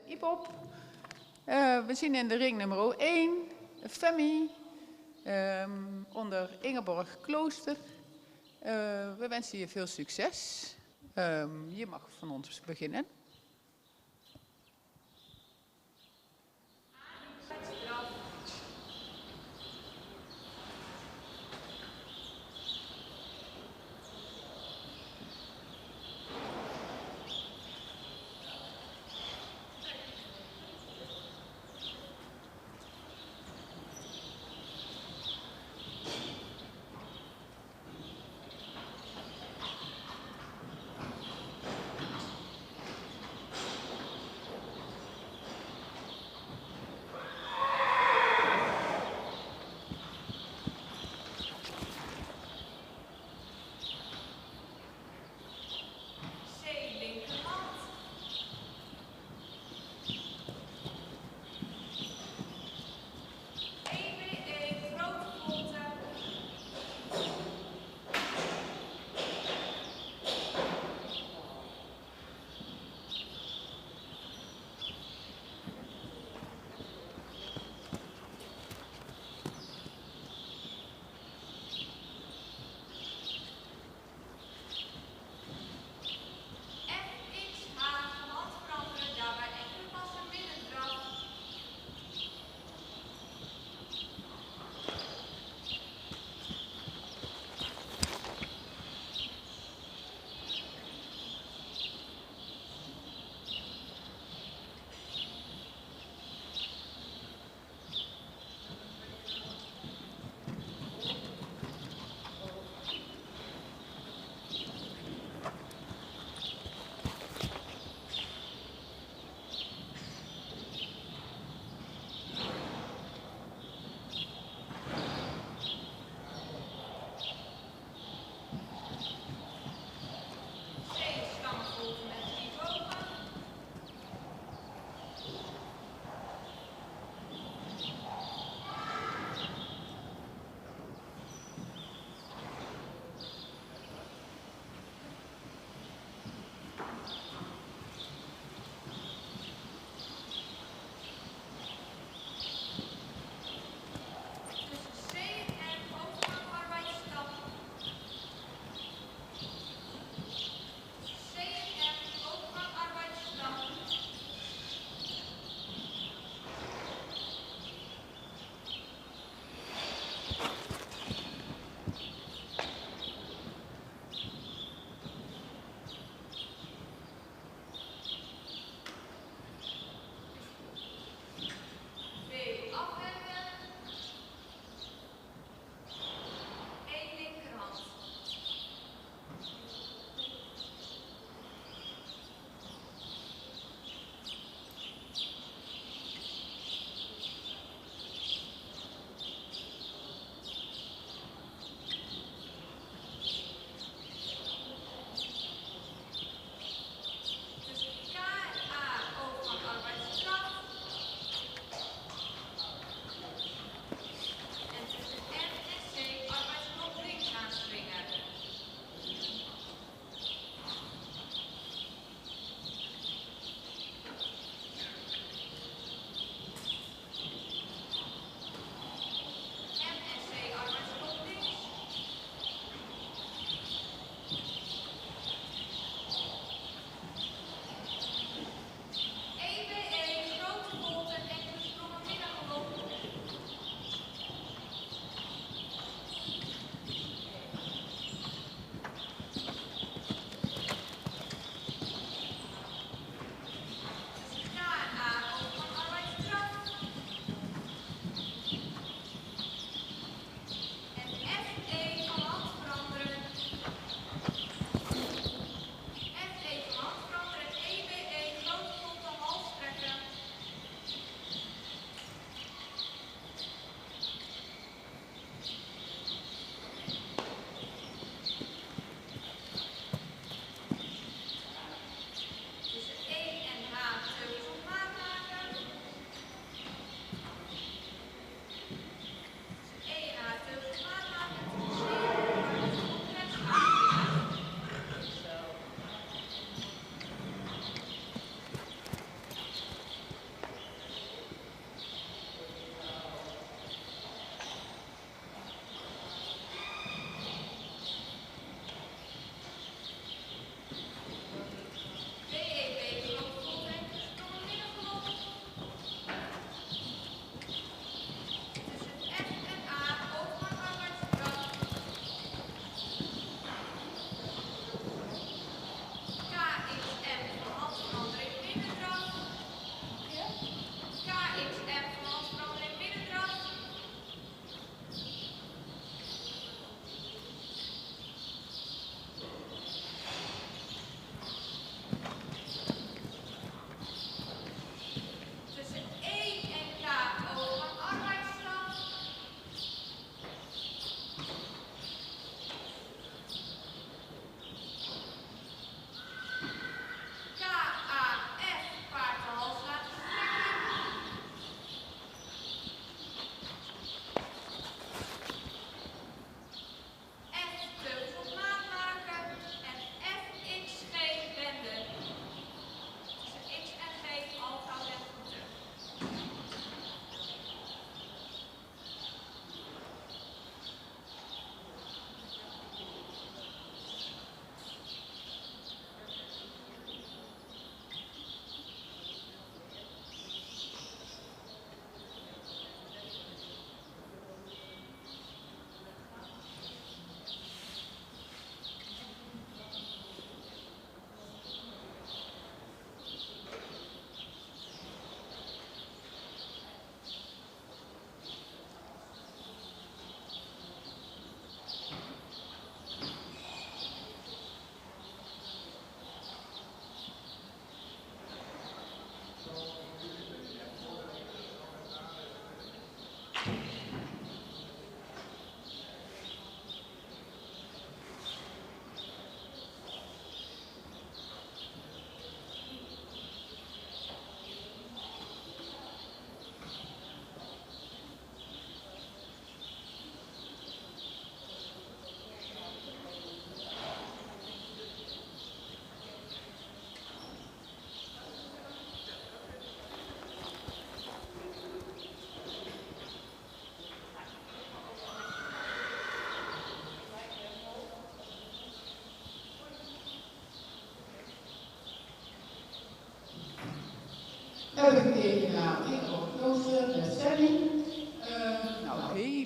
IPOP. We zien in de ring nummer 1 Femi onder Ingeborg Klooster. We wensen je veel succes. Je mag van ons beginnen.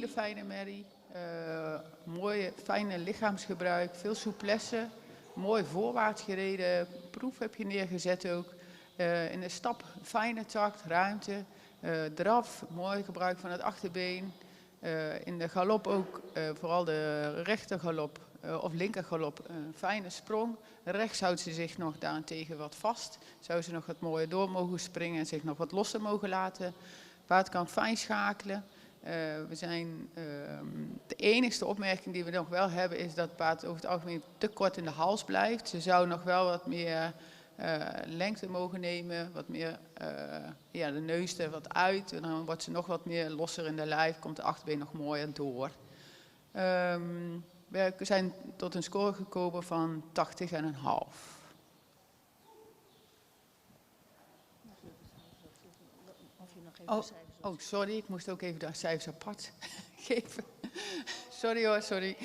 fijne merrie. Mooie, fijne lichaamsgebruik, veel souplesse. Mooi voorwaarts gereden, proef heb je neergezet ook. In de stap fijne takt, ruimte. Draf, mooi gebruik van het achterbeen. In de galop ook, vooral de rechtergalop of linkergalop, een fijne sprong. Rechts houdt ze zich nog daarentegen wat vast. Zou ze nog wat mooier door mogen springen en zich nog wat losser mogen laten. Paard kan fijn schakelen. We zijn, de enigste opmerking die we nog wel hebben is dat het paard over het algemeen te kort in de hals blijft. Ze zou nog wel wat meer lengte mogen nemen, wat meer, ja, de neus er wat uit. En dan wordt ze nog wat meer losser in de lijf, komt de achterbeen nog mooier door. We zijn tot een score gekomen van 80,5. Oh, sorry, ik moest ook even de cijfers apart geven. Sorry hoor, sorry.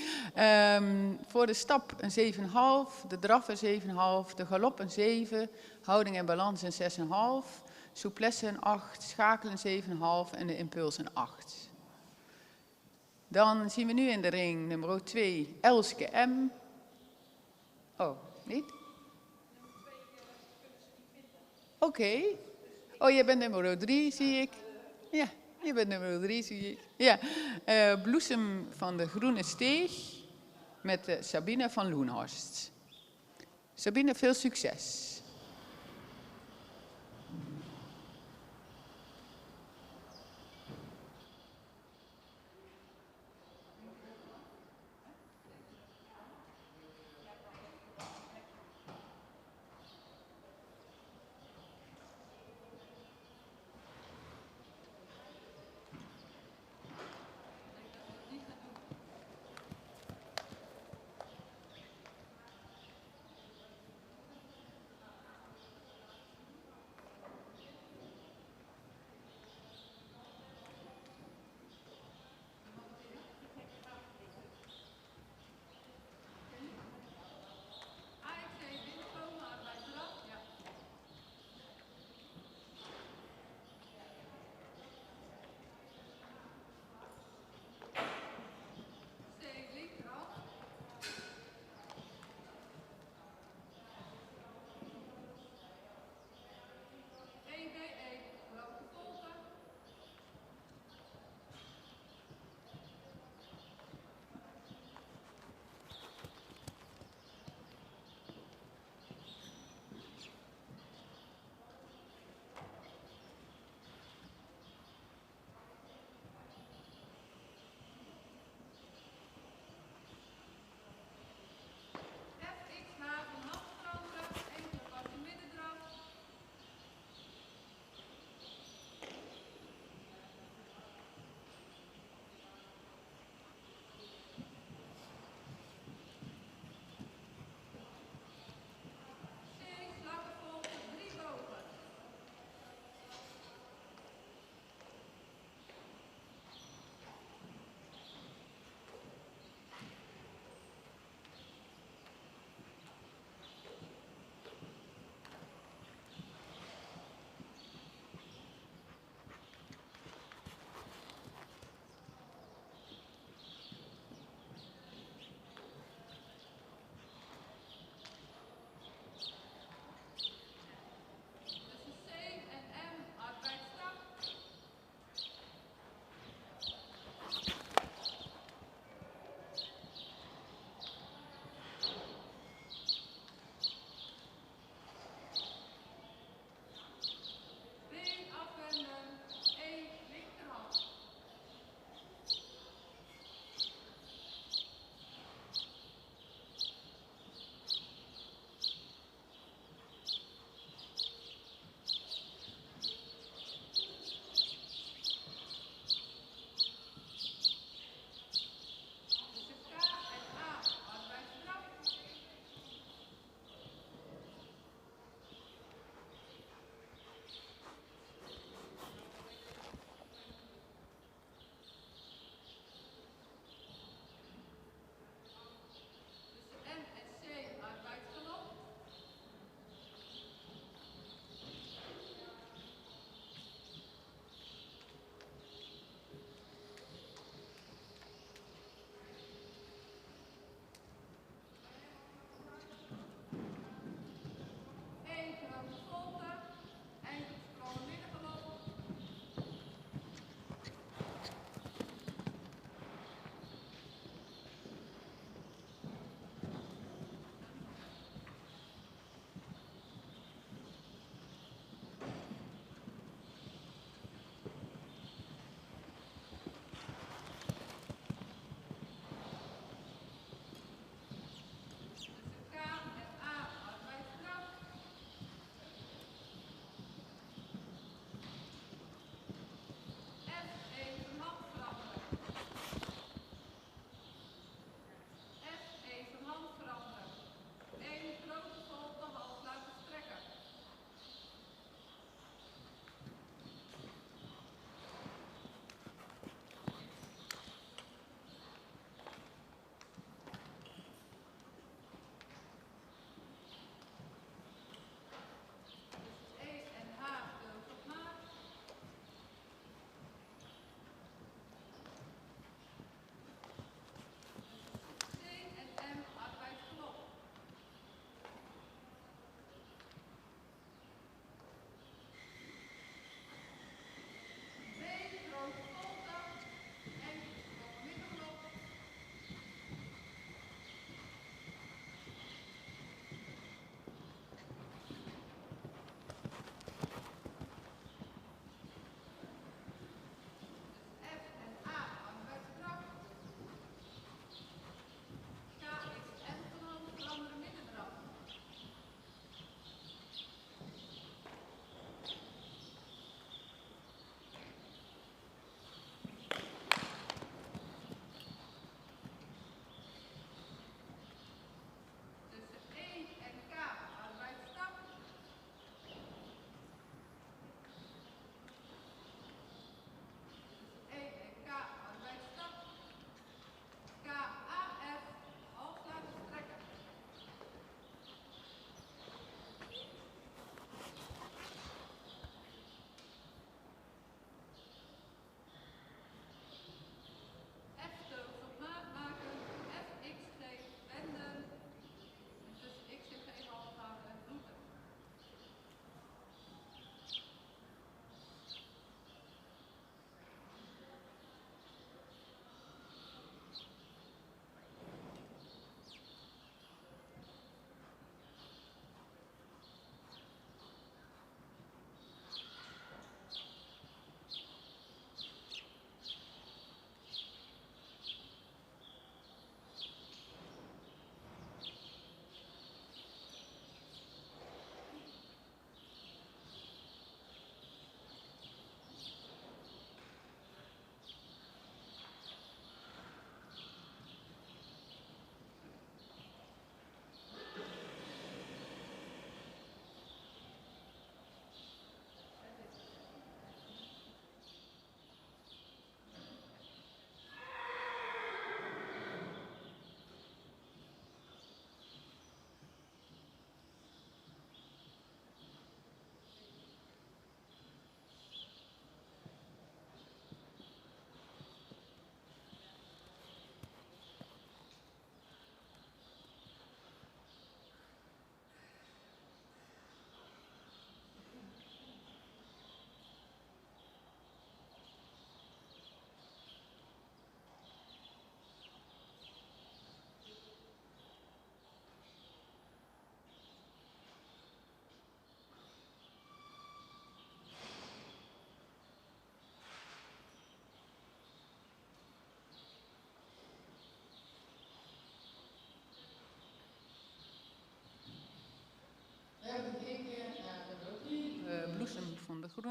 Voor de stap een 7,5, de draf een 7,5, de galop een 7, houding en balans een 6,5, souplesse een 8, schakelen een 7,5 en de impuls een 8. Dan zien we nu in de ring nummer 2, Elske M. Oh, niet? Oké. Oh, je bent nummer 3, zie ik. Ja, je bent nummer 3, zie ik. Ja, Bloesem van de Groene Steeg met Sabine van Loenhorst. Sabine, veel succes.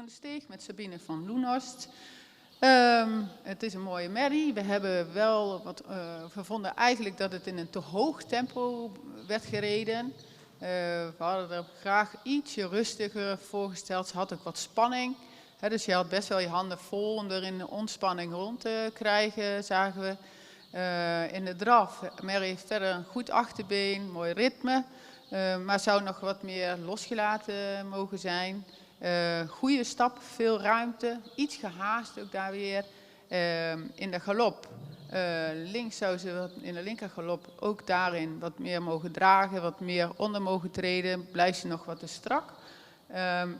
van de Steeg met Sabine van Loenhorst. Het is een mooie merrie. We hebben wel we vonden eigenlijk dat het in een te hoog tempo werd gereden. We hadden er graag ietsje rustiger voorgesteld. Ze had ook wat spanning. Dus je had best wel je handen vol om er in de ontspanning rond te krijgen, zagen we. In de draf, Mary heeft verder een goed achterbeen, mooi ritme. Maar zou nog wat meer losgelaten mogen zijn. Goede stap, veel ruimte, iets gehaast ook daar weer. In de galop, links zou ze in de linkergalop ook daarin wat meer mogen dragen, wat meer onder mogen treden. Blijft ze nog wat te strak.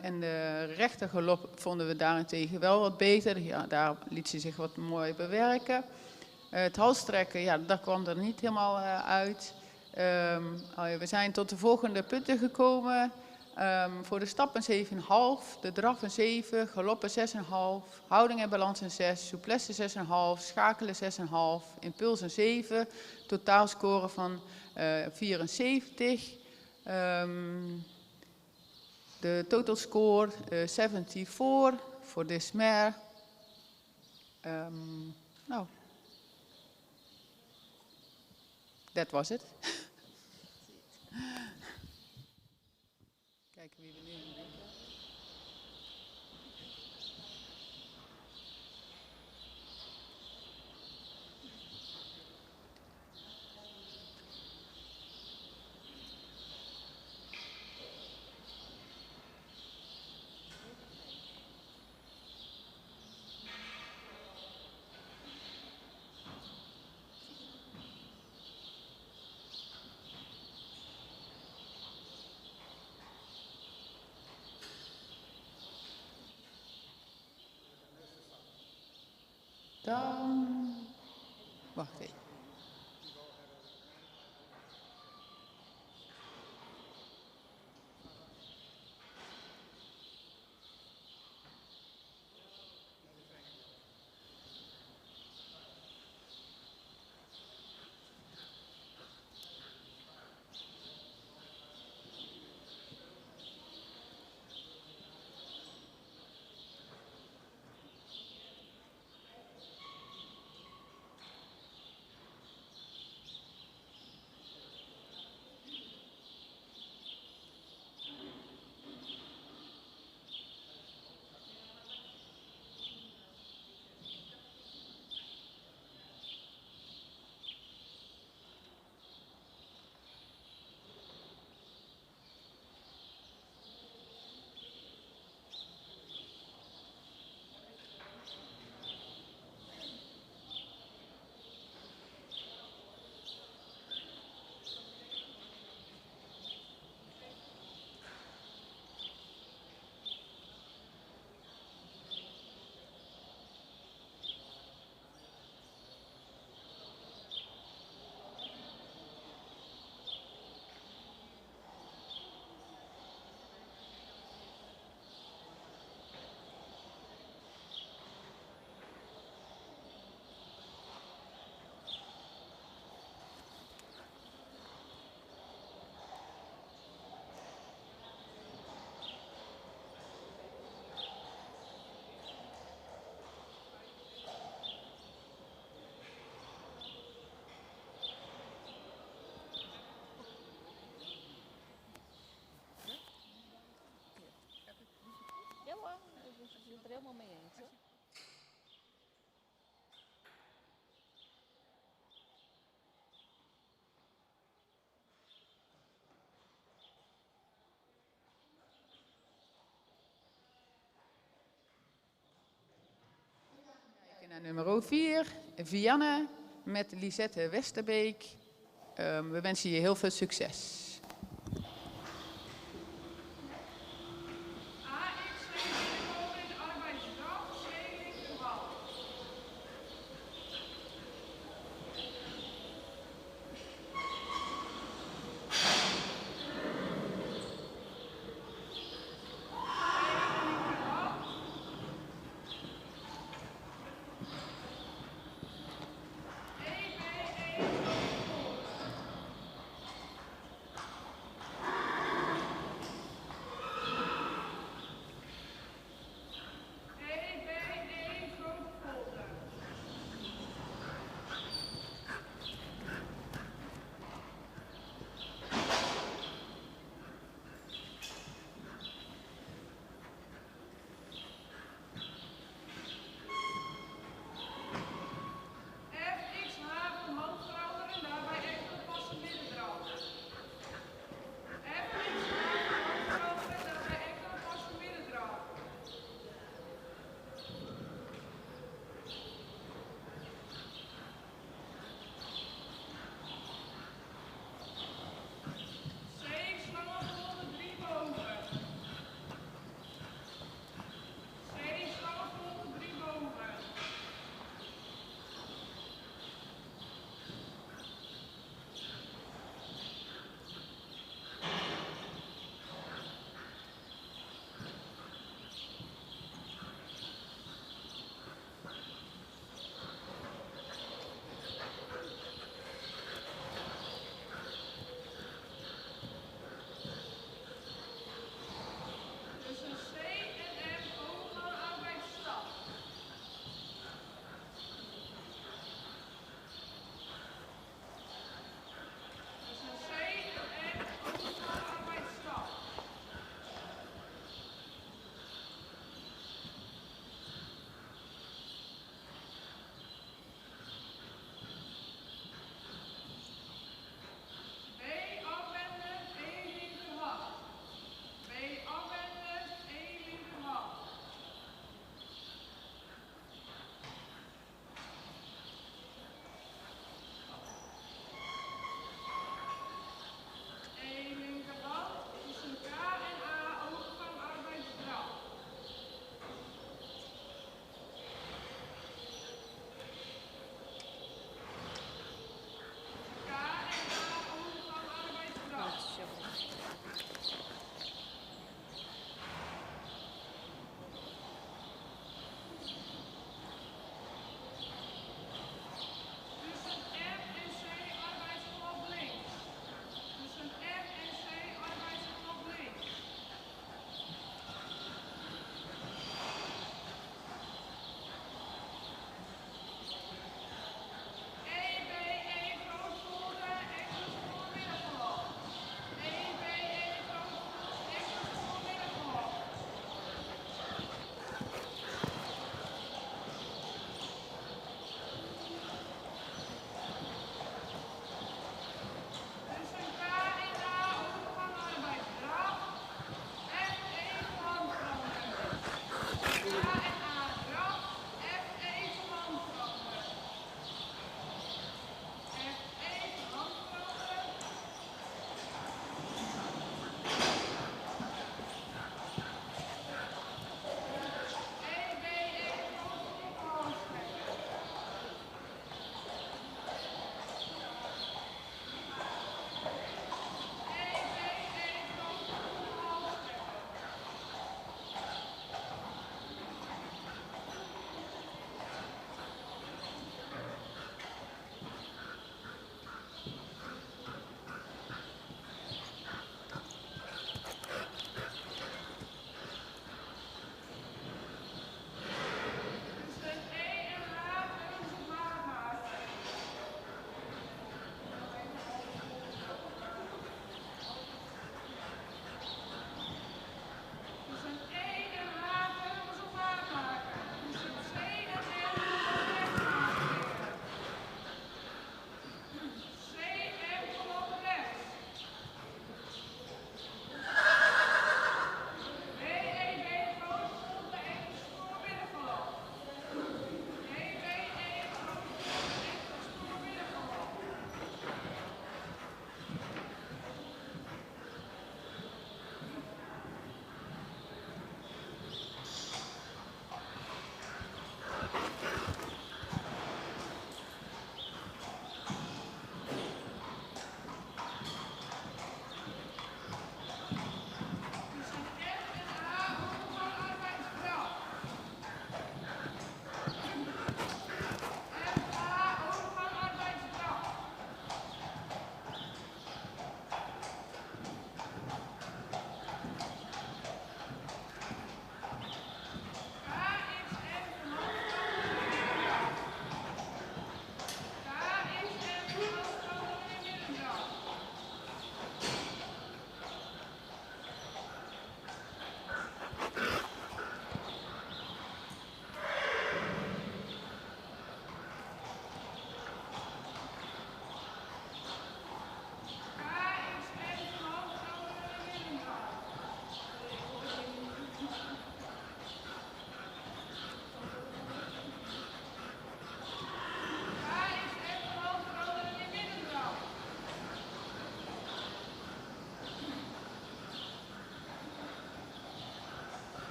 En de rechtergalop vonden we daarentegen wel wat beter. Ja, daar liet ze zich wat mooi bewerken. Het halstrekken, ja, dat kwam er niet helemaal uit. We zijn tot de volgende punten gekomen. Voor de stap een 7,5, de draf een 7, galop een 6,5, houding en balans een 6, souplesse 6,5, schakelen 6,5, impuls een 7, totaalscore van 74. De total score 74 voor this mare. Nou, dat was het. Kijken wie we nu in de week hebben. Dan, wacht even. Ja hoor, ik zit er helemaal mee eens. Hoor. Naar nummer 4, Vianne met Lisette Westerbeek. We wensen je heel veel succes.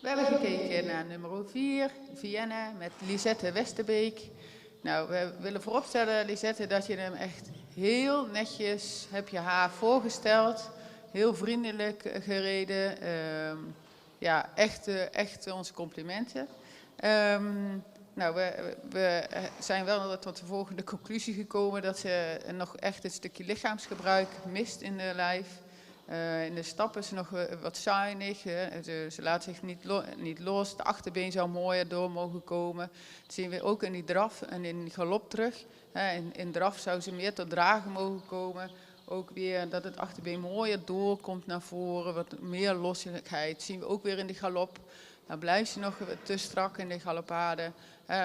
We hebben gekeken naar nummer 4, Vienna, met Lisette Westerbeek. Nou, we willen vooropstellen, Lisette, dat je hem echt heel netjes heb je haar voorgesteld. Heel vriendelijk gereden. Ja, echt onze complimenten. Nou, we zijn wel tot de volgende conclusie gekomen dat ze nog echt een stukje lichaamsgebruik mist in de lijf. In de stappen is ze nog wat zuinig. Ze laat zich niet los. De achterbeen zou mooier door mogen komen. Dat zien we ook in die draf en in die galop terug. In draf zou ze meer tot dragen mogen komen. Ook weer dat het achterbeen mooier doorkomt naar voren. Wat meer lossigheid. Dat zien we ook weer in de galop. Dan blijft ze nog te strak in de galopade.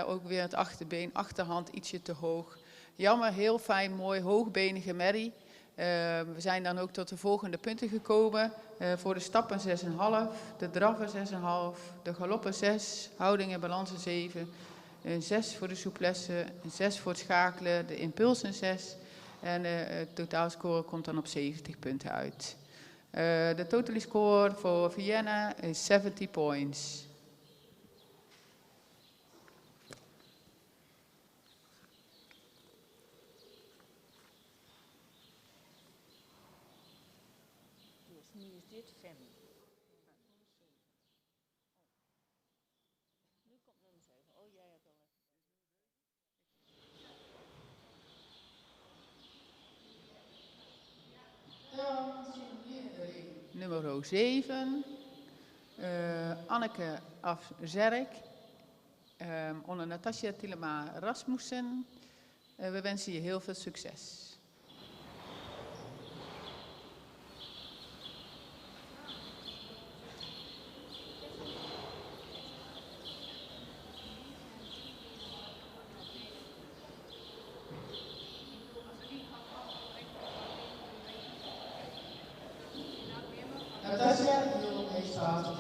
Ook weer het achterbeen, achterhand ietsje te hoog. Jammer, heel fijn, mooi, hoogbenige merrie. We zijn dan ook tot de volgende punten gekomen. Voor de stappen 6,5, de draffen 6,5, de galoppen 6, houding en balans een 7. Een 6 voor de souplesse, een 6 voor het schakelen, de impuls een 6. En het totaalscore komt dan op 70 punten uit. De total score voor Vienna is 70 points. Dus nu is dit Femi. Nu komt nummer 7. Oh, jij hebt al even. Nummer 7, Anneke Afzerk, onder Natasja Tillema Rasmussen. We wensen je heel veel succes. Natasja, je wil meestaan.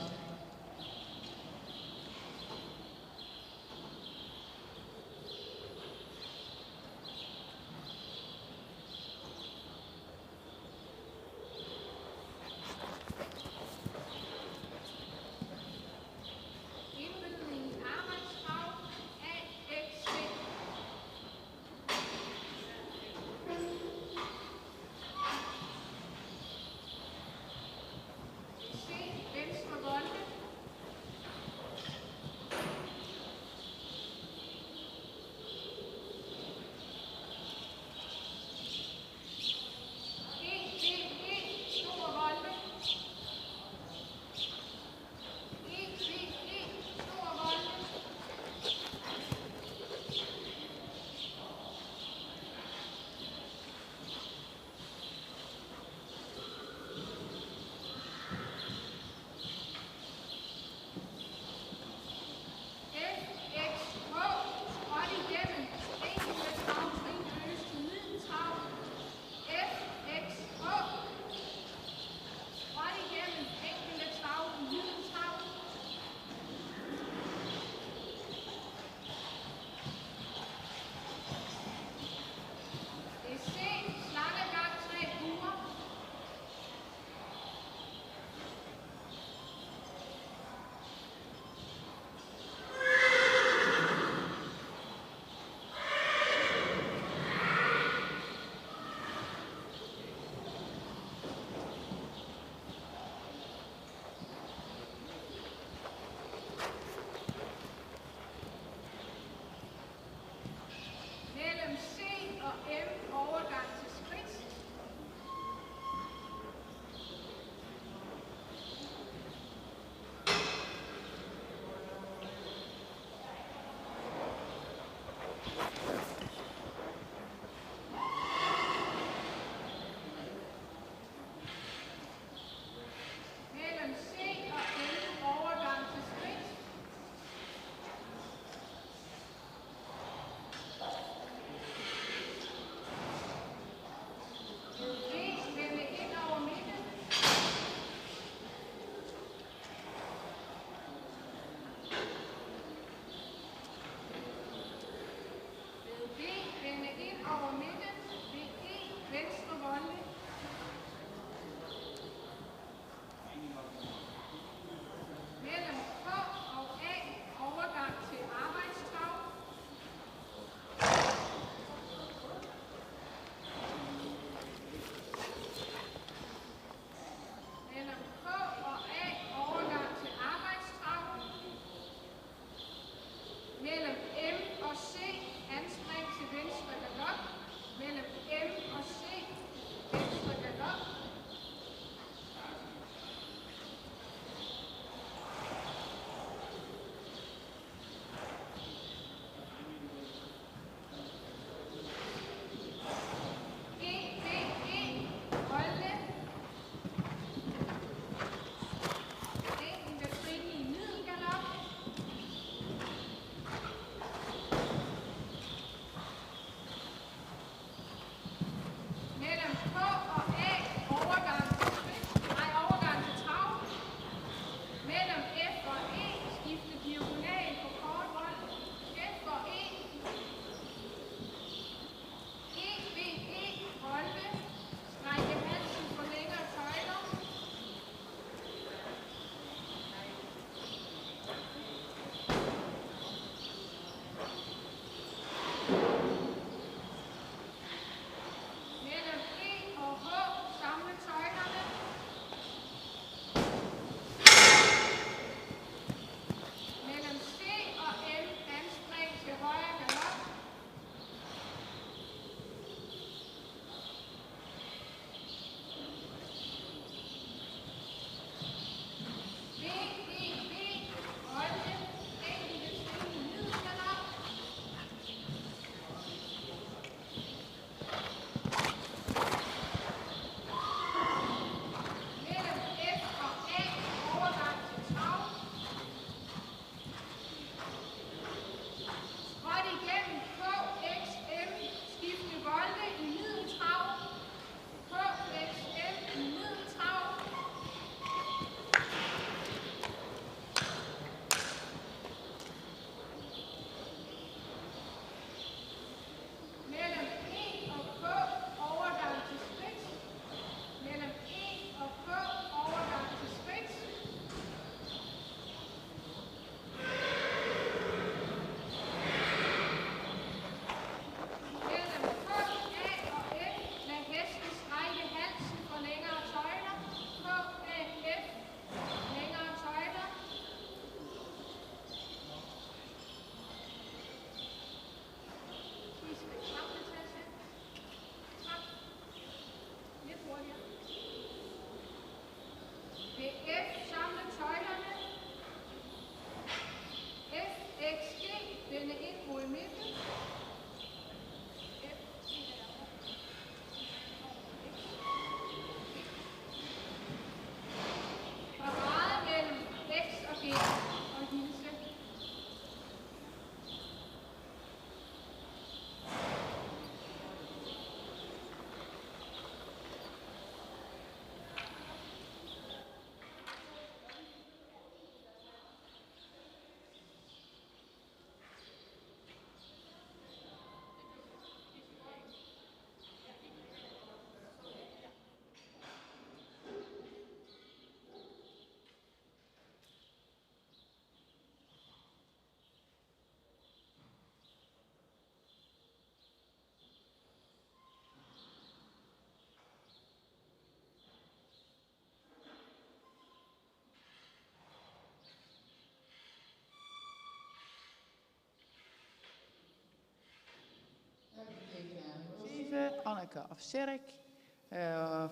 Hanneke Afzerk.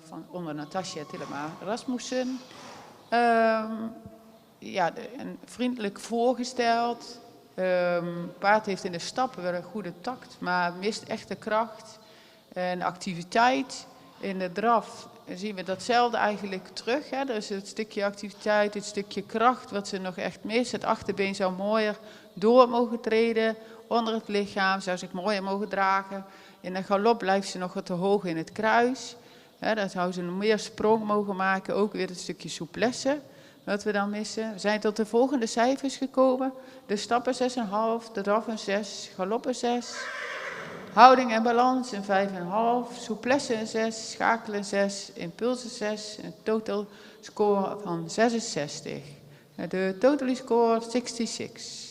Van onder Natasja Tillema Rasmussen. Ja, en vriendelijk voorgesteld. Paard heeft in de stappen wel een goede tact, maar mist echt de kracht en activiteit. In de draf zien we datzelfde eigenlijk terug. Hè. Er is het stukje activiteit, het stukje kracht wat ze nog echt mist. Het achterbeen zou mooier door mogen treden onder het lichaam, zou zich mooier mogen dragen. In de galop blijft ze nog wat te hoog in het kruis. Hè, dan zou ze nog meer sprong mogen maken, ook weer het stukje souplesse wat we dan missen. We zijn tot de volgende cijfers gekomen. De stappen 6,5, de draf een 6, galop een 6. Houding en balans een 5,5, souplesse een 6, schakelen een 6, impuls een 6, een total score van 66. De total score 66.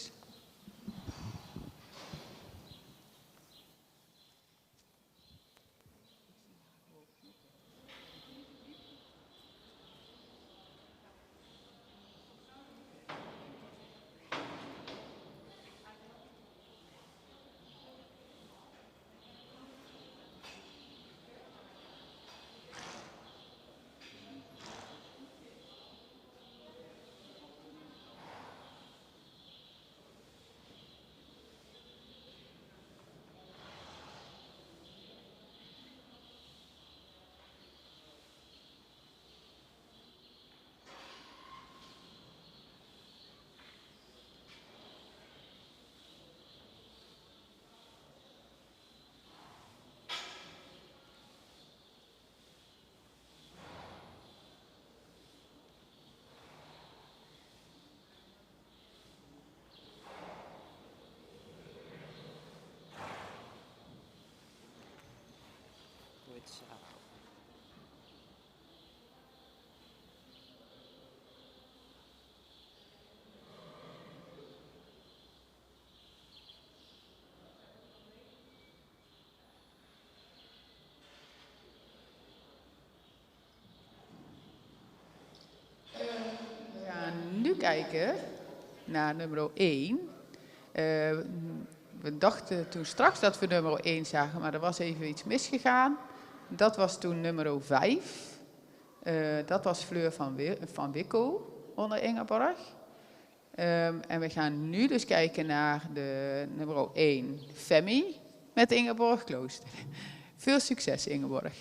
We gaan nu kijken naar nummer 1. We dachten toen straks dat we nummer 1 zagen, maar er was even iets misgegaan. Dat was toen nummer 5. Dat was Fleur van Wickel onder Ingeborg. En we gaan nu dus kijken naar de nummer 1, Femi, met Ingeborg Klooster. Veel succes, Ingeborg.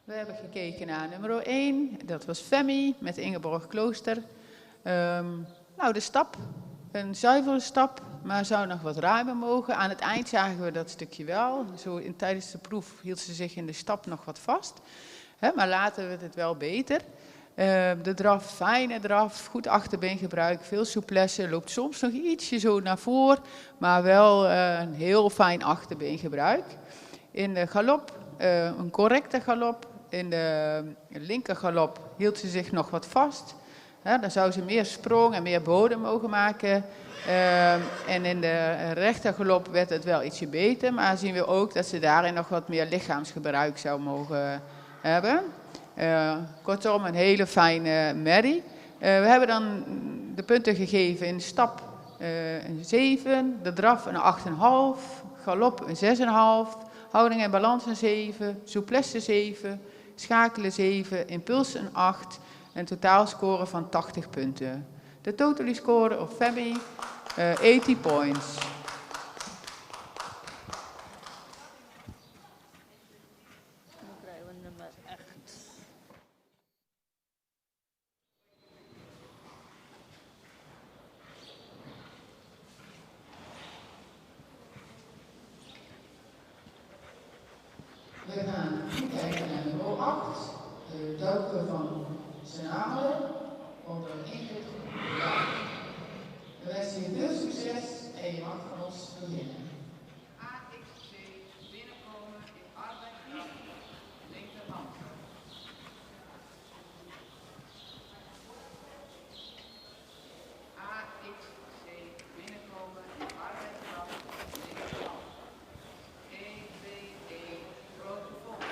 We hebben gekeken naar nummer 1, dat was Femi met Ingeborg Klooster. Nou, de stap, een zuivere stap, maar zou nog wat ruimer mogen. Aan het eind zagen we dat stukje wel. Zo tijdens de proef hield ze zich in de stap nog wat vast. Maar later werd het wel beter. De draf, fijne draf, goed achterbeengebruik, veel souplesse. Loopt soms nog ietsje zo naar voren, maar wel een heel fijn achterbeengebruik. In de galop, een correcte galop. In de linker galop hield ze zich nog wat vast. Dan zou ze meer sprong en meer bodem mogen maken. En in de rechter galop werd het wel ietsje beter. Maar zien we ook dat ze daarin nog wat meer lichaamsgebruik zou mogen hebben. Kortom, een hele fijne merrie. We hebben dan de punten gegeven in stap een 7, de draf een 8,5, galop een 6,5, houding en balans een 7, souplesse 7, schakelen 7, impuls een 8 en totaalscore van 80 punten. De totally score of Femi 80 points. Dan krijgen we nummer 8. We gaan kijken naar nummer 8, Douke van Senade, onder Ingrid Groen. We wensen je veel succes en je mag van ons beginnen. AXC, binnenkomen in arbeidskracht, linkerhand. AXC, binnenkomen in arbeidskracht, linkerhand. EBE, grote volk.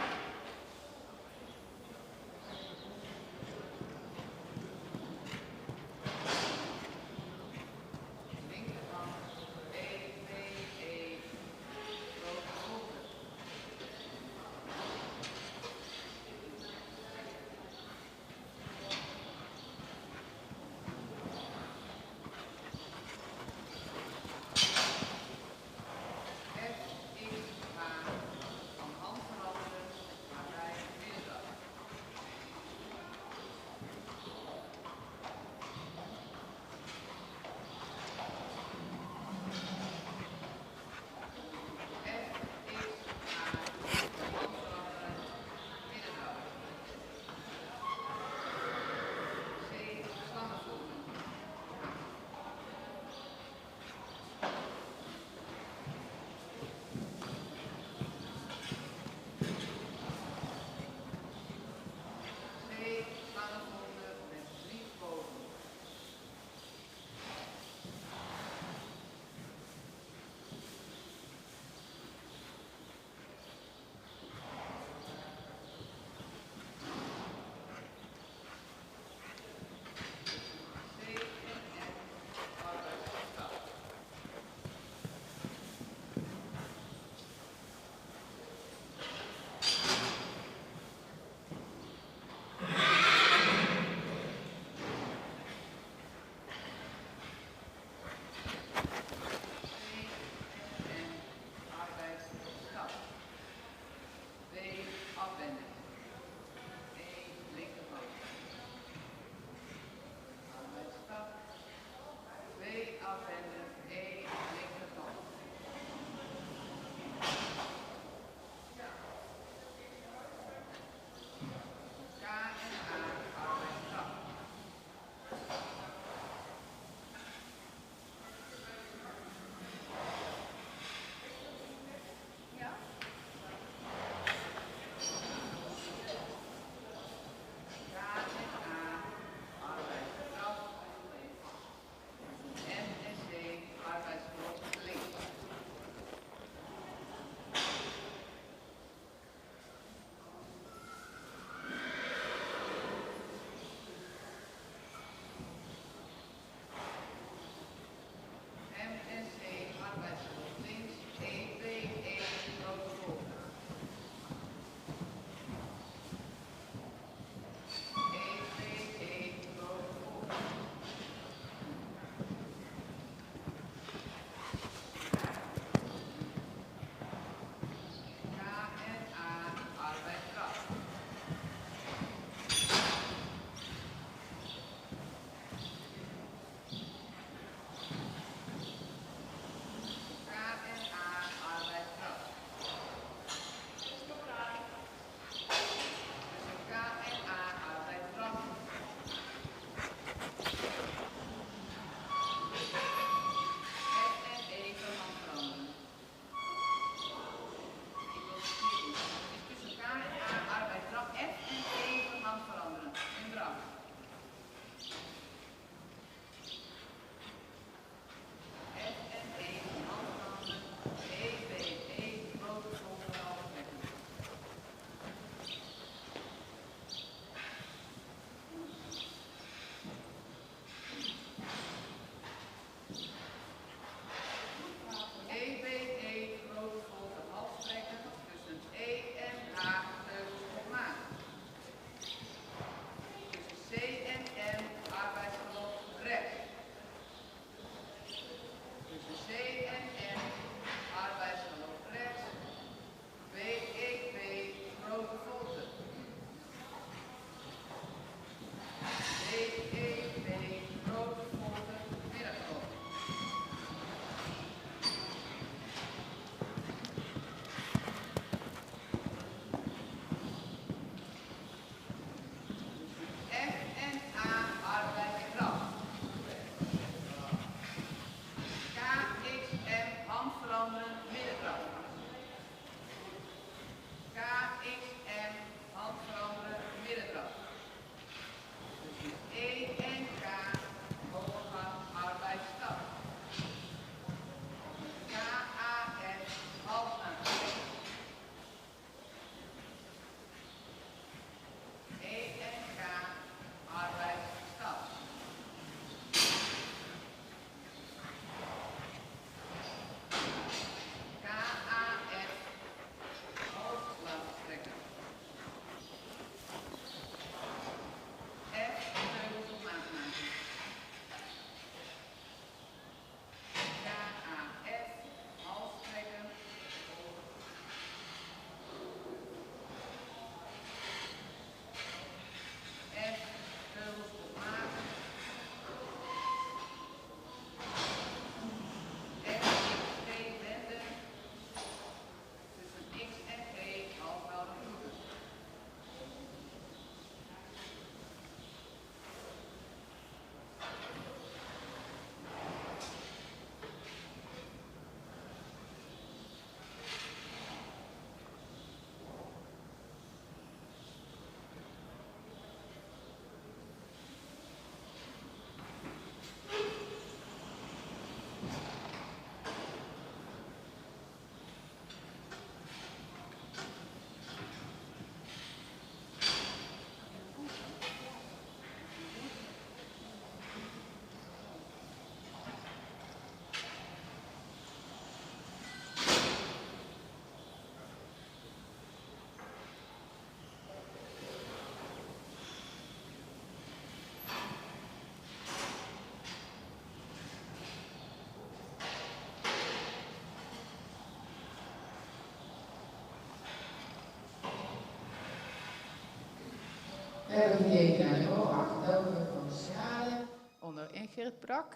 We hebben gekeken naar nummer 8, Douwe van Schade, onder Ingrid Brak.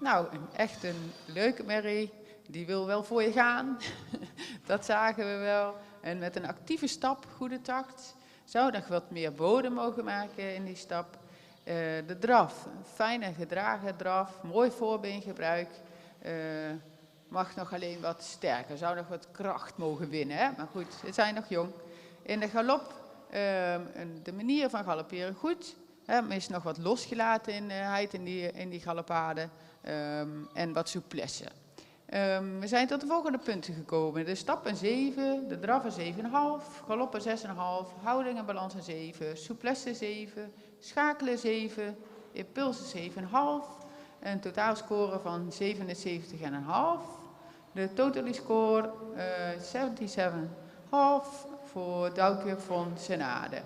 Nou, echt een leuke merrie. Die wil wel voor je gaan. Dat zagen we wel. En met een actieve stap, goede takt. Zou nog wat meer bodem mogen maken in die stap. De draf, een fijne gedragen draf, mooi voorbeengebruik. Mag nog alleen wat sterker, zou nog wat kracht mogen winnen. Hè? Maar goed, ze zijn nog jong. In de galop, de manier van galopperen goed. Maar is nog wat losgelaten in die galopade. En wat souplesse. We zijn tot de volgende punten gekomen. De stap een 7, de draf een 7,5, galop een 6,5, houding en balans een 7, souplesse 7, schakelen 7, impuls 7,5, een totaalscore van 77,5. De totally score 77,5 voor Douwe van Senade.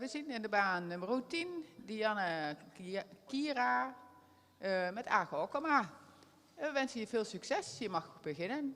We zien in de baan nummer 10 Dianne Kira met Age Okkema. We wensen je veel succes. Je mag beginnen.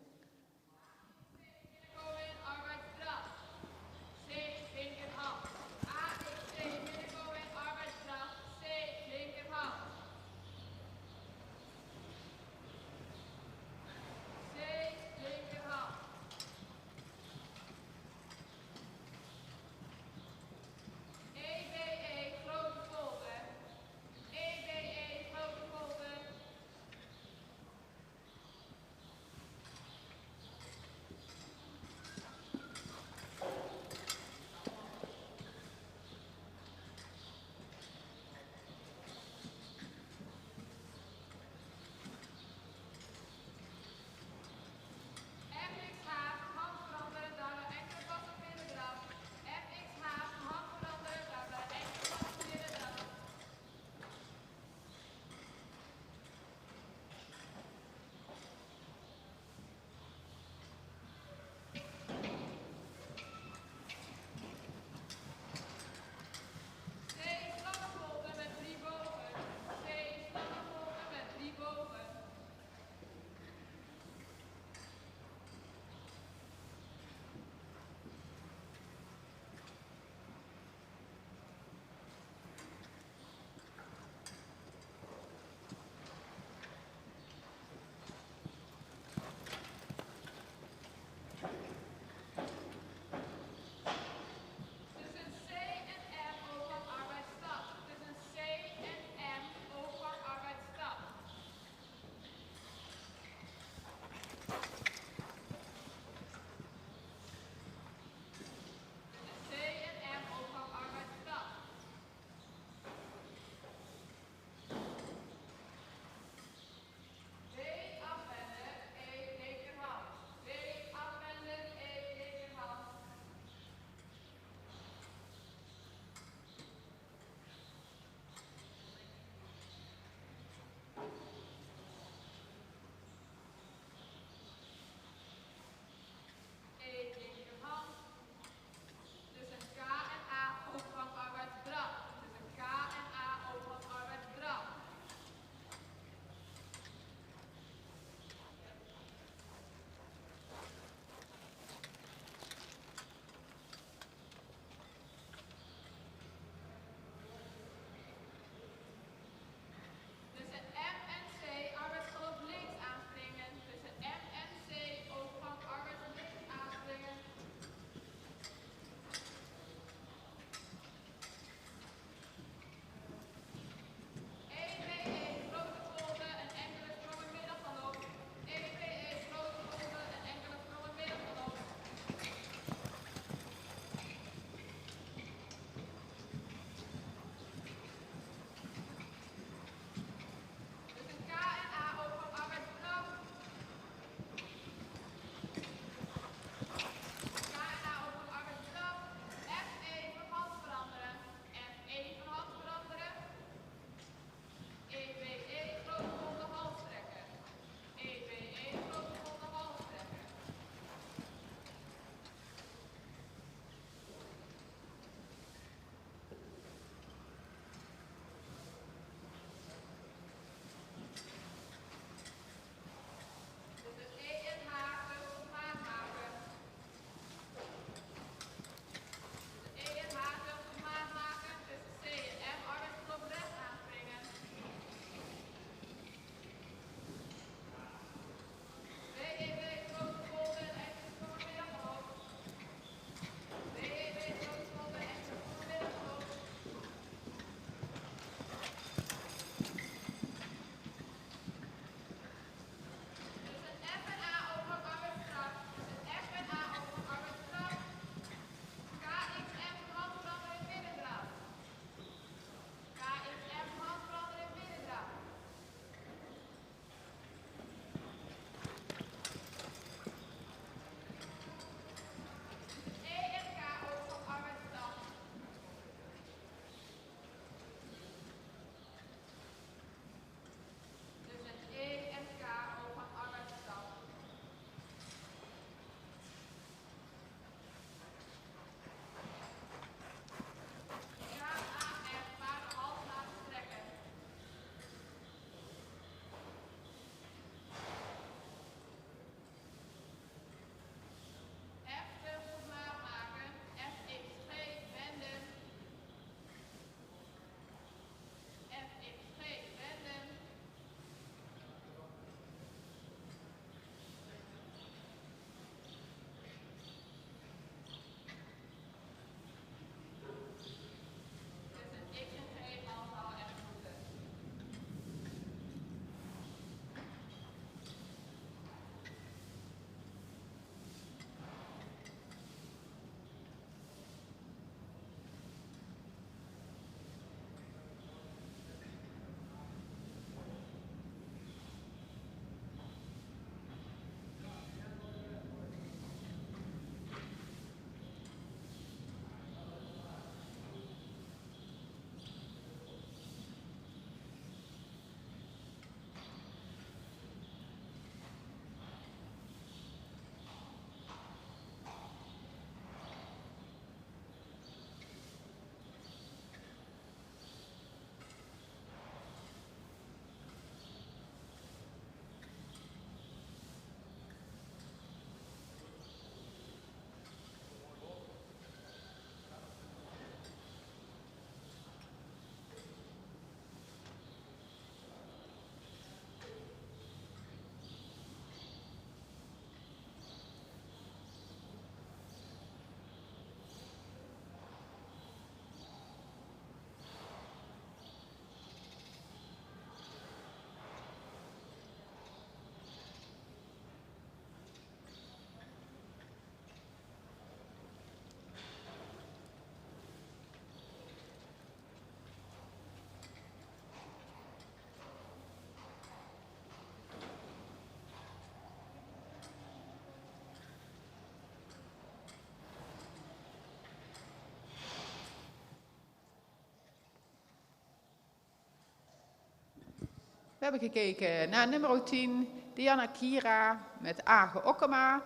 hebben gekeken naar nummer 10, Diana Kira met Age Okkema.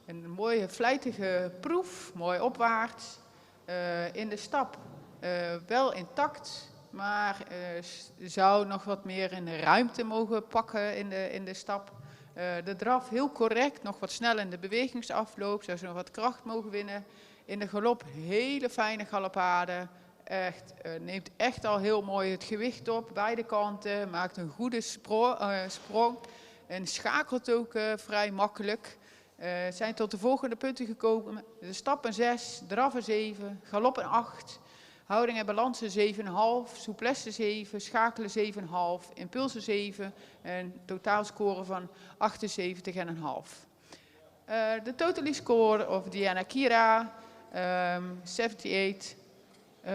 Een mooie vlijtige proef, mooi opwaarts. In de stap wel intact, maar zou nog wat meer in de ruimte mogen pakken in de stap. De draf heel correct, nog wat snel in de bewegingsafloop, zou ze nog wat kracht mogen winnen. In de galop hele fijne galopade. Echt, neemt echt al heel mooi het gewicht op, beide kanten, maakt een goede sprong en schakelt ook vrij makkelijk. Zijn tot de volgende punten gekomen. De stap een 6, draf een 7, galop een 8, houding en balans een 7,5, souplesse 7, schakelen 7,5, impulsen 7 en totaalscore van 78,5. De totally score of Diana Kira, 78, 87,5.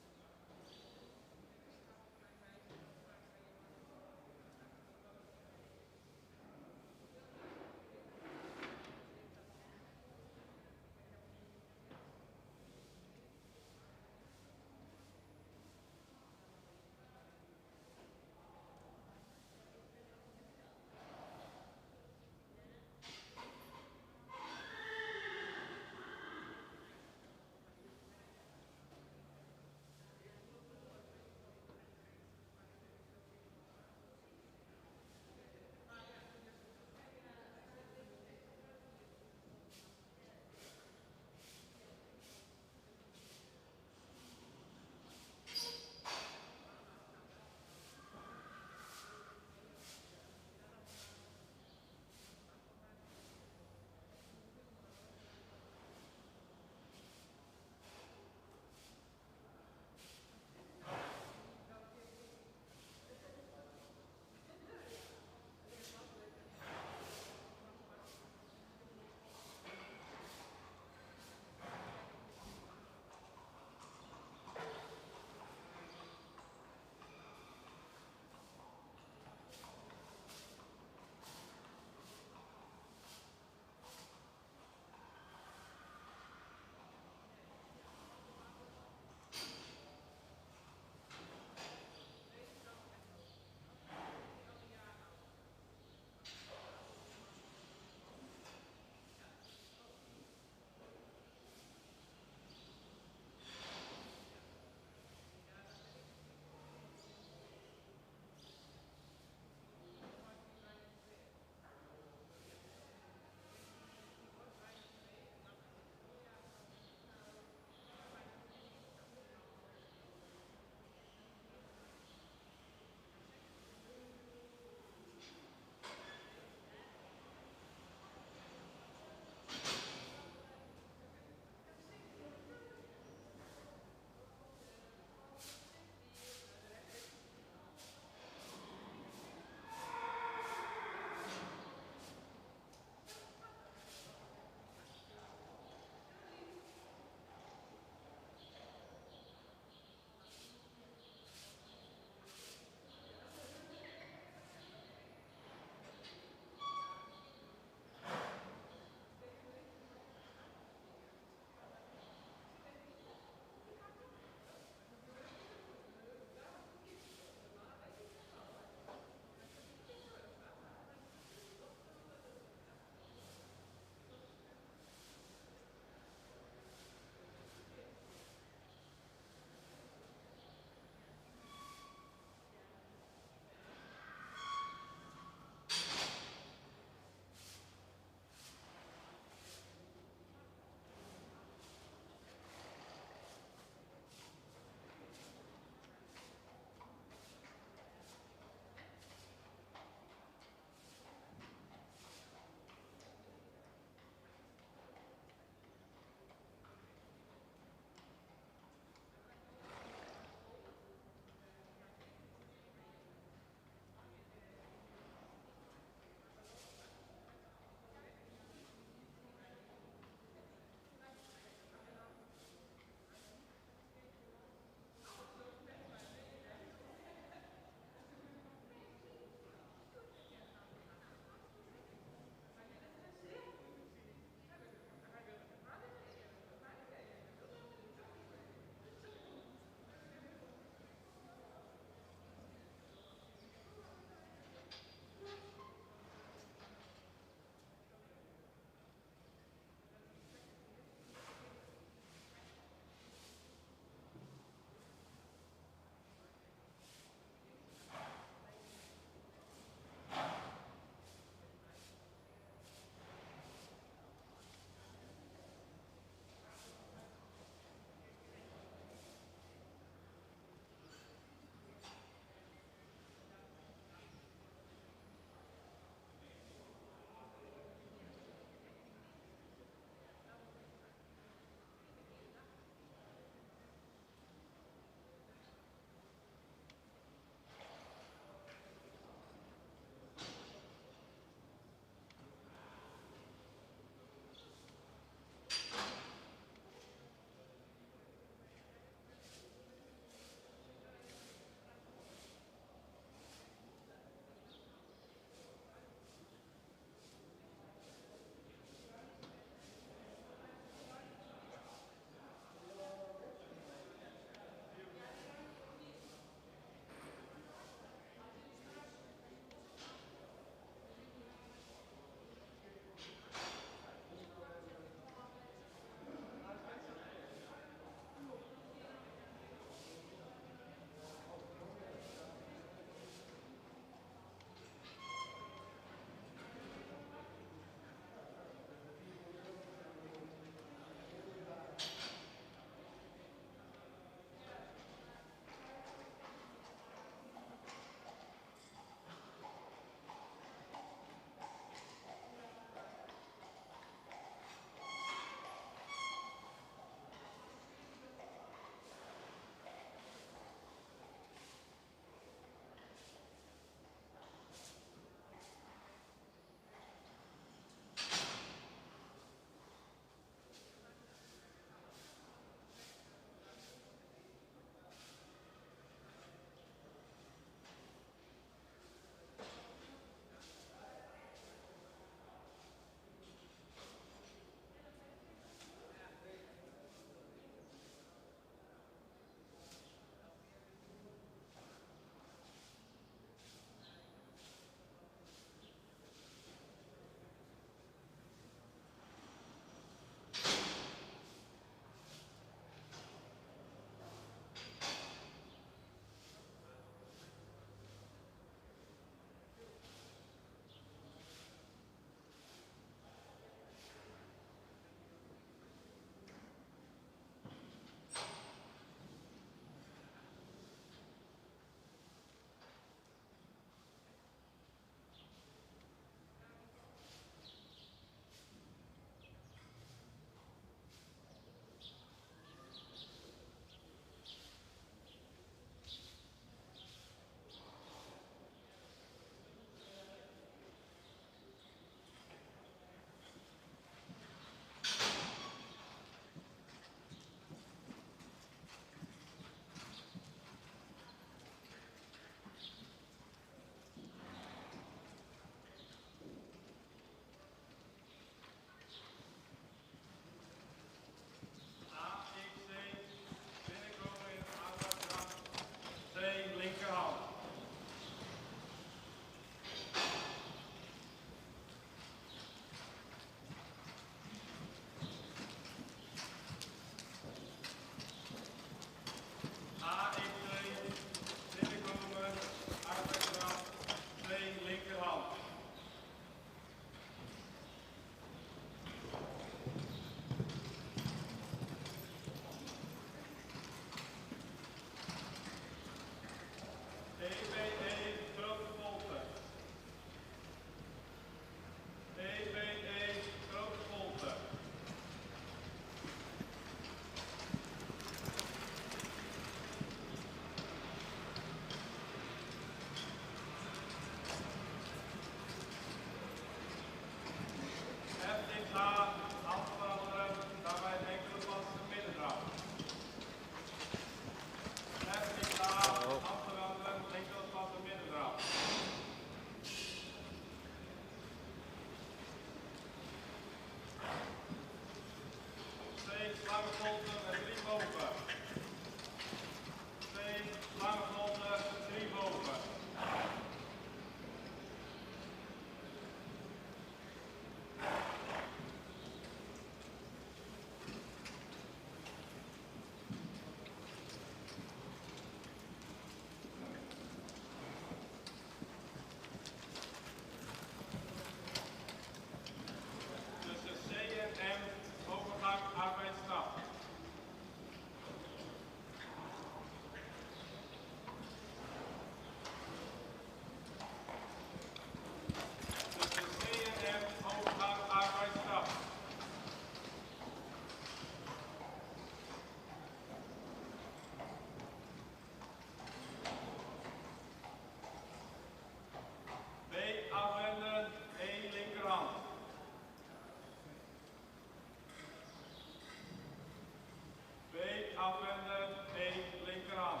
afwenden, E linkerhand.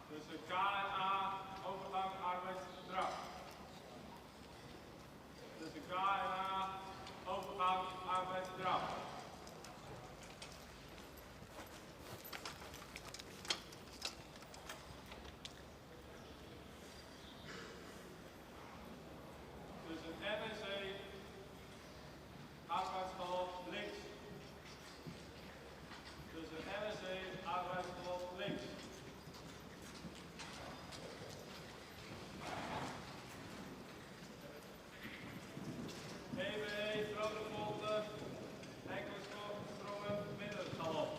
Tussen K en A, overgang arbeidsdracht. Tussen K en A, overgang arbeidsdracht. Tussen M en C, arbeidsschool links. Tussen M en C, arbeidsschool links. EBE, grote volte, enkele sprongen, middengalop.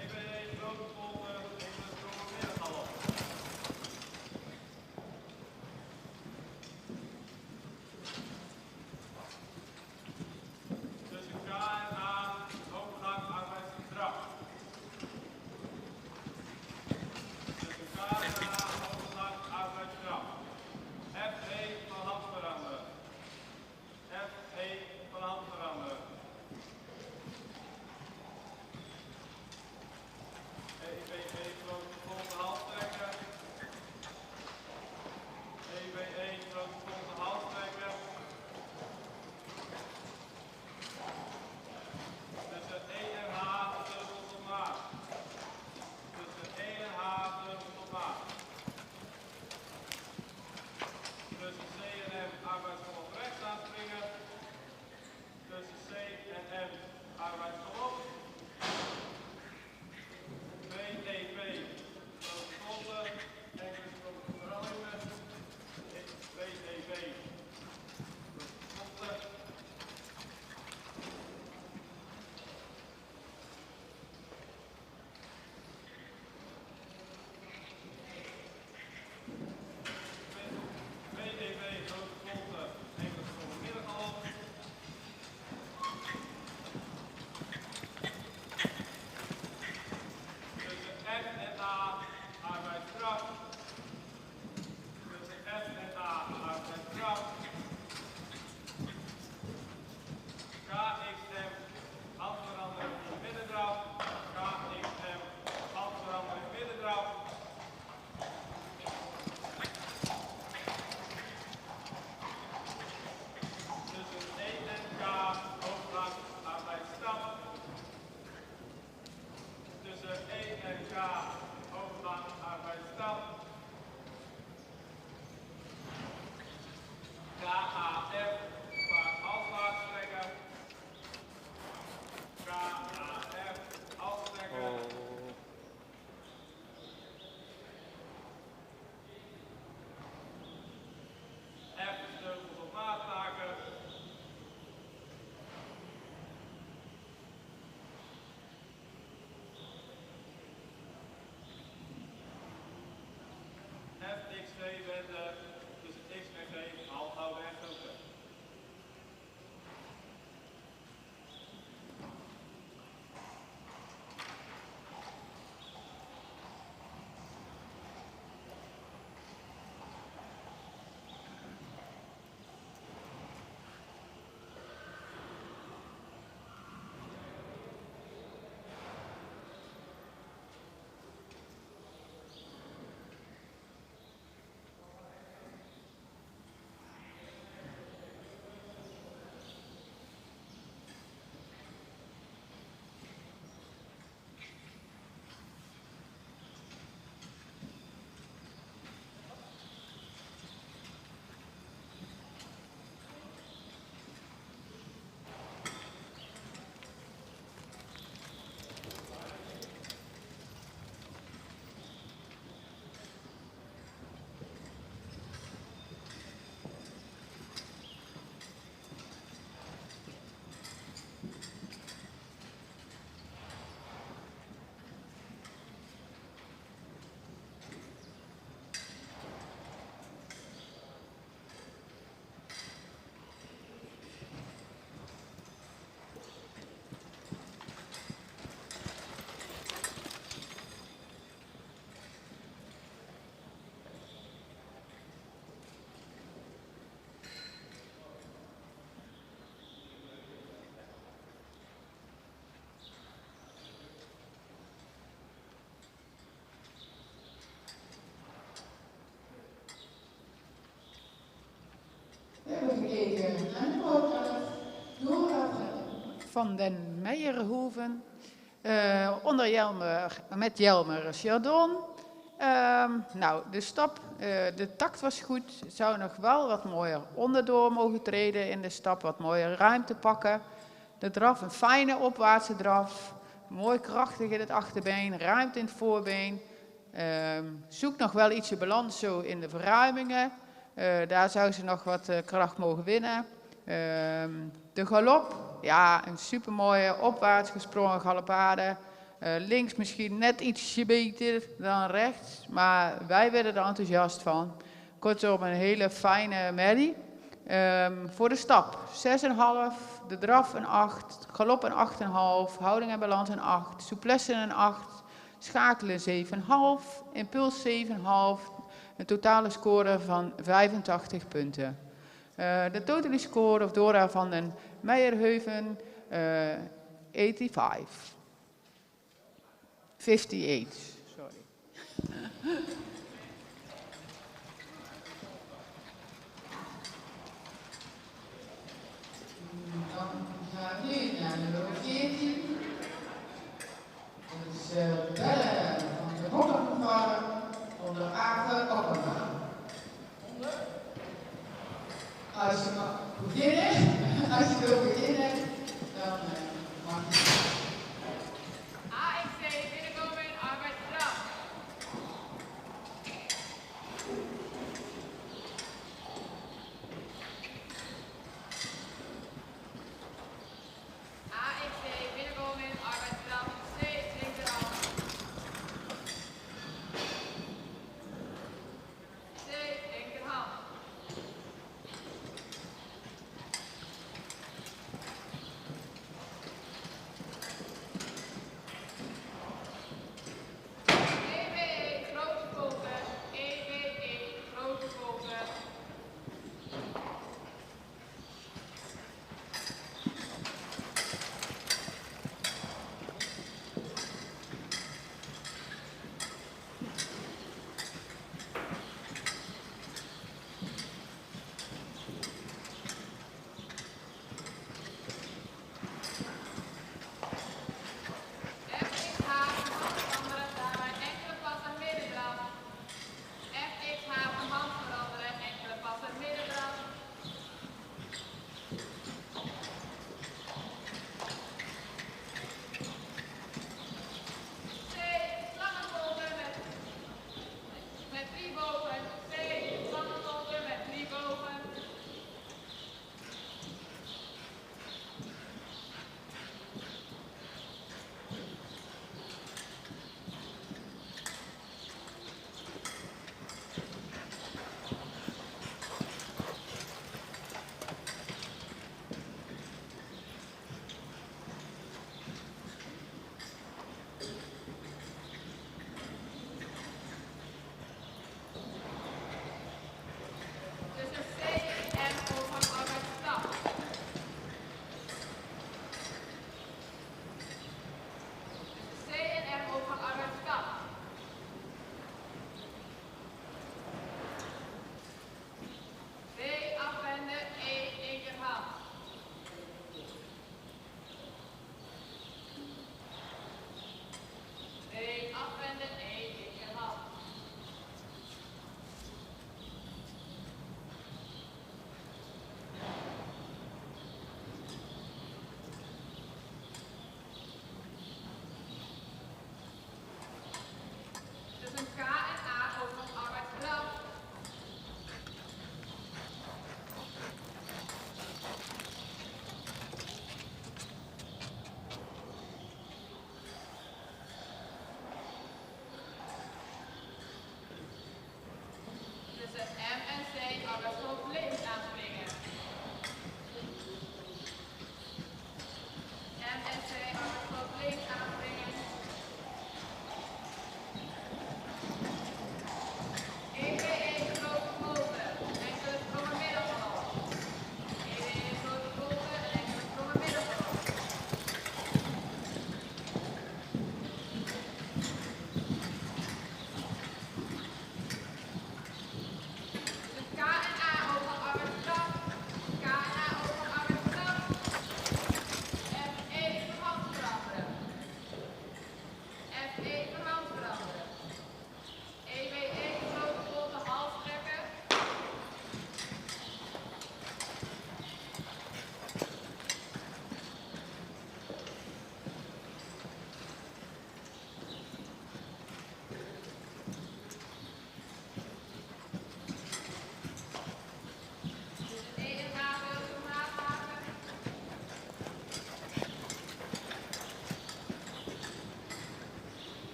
EBE, grote volte, enkele sprongen, middengalop. Tussen K en A, overgang arbeidsdracht. Tussen K en A, overgang arbeidsdracht. F1 van hand veranderen. F1 van hand veranderen. EBE grote volte hals trekken. EBE grote volte hals trekken. Tussen E en H, vleugel tot maat. Tussen E en H, vleugel tot maat. Tussen C en M, arbeidsgelop rechts aanspringen. Tussen C en M, arbeidsgelop. VEP, grote volte, enkele sprongen veranderingen. VEP, grote volte. VDV, grote volte, enkele sprongen middengalop. Tussen F en A, arbeidskracht. Tussen F en A, arbeidskracht. KXM, handverandering middendraf. KXM, handverandering middendraf. Tussen E en K, overgang arbeidsstap. Tussen E en K, overgang arbeidsstap. KAF, vaak halfwaarts trekken. KAF, half trekken. F, vleugels op maat maken. FXV wenden tussen X en G, half houden en groeten. kijken naar de boterham. Dora van den Meijerhoeven. Onder Jelmer, met Jelmer Chardon. Nou, de stap, de takt was goed. Zou nog wel wat mooier onderdoor mogen treden in de stap, wat mooier ruimte pakken. De draf, een fijne opwaartse draf. Mooi krachtig in het achterbeen, ruimte in het voorbeen. Zoek nog wel ietsje balans zo in de verruimingen. Daar zou ze nog wat kracht mogen winnen. De galop, ja, een supermooie opwaarts gesprongen galopade. Links misschien net ietsje beter dan rechts, maar wij werden er enthousiast van. Kortom, een hele fijne merrie. Voor de stap 6,5, de draf een 8, galop een 8,5, houding en balans een 8, souplesse een 8, schakelen 7,5, impuls 7,5, een totale score van 85 punten. De totale score of Dora van den Meijerheuven 85. 58, sorry. Dan gaan we nu naar nummer 14. Dat is Belle van de Bokkenvader onder Agen Oppenbaan. Als je mag beginnen, als je wil beginnen, dan mag je. AXC binnenkomen in arbeidsdraf.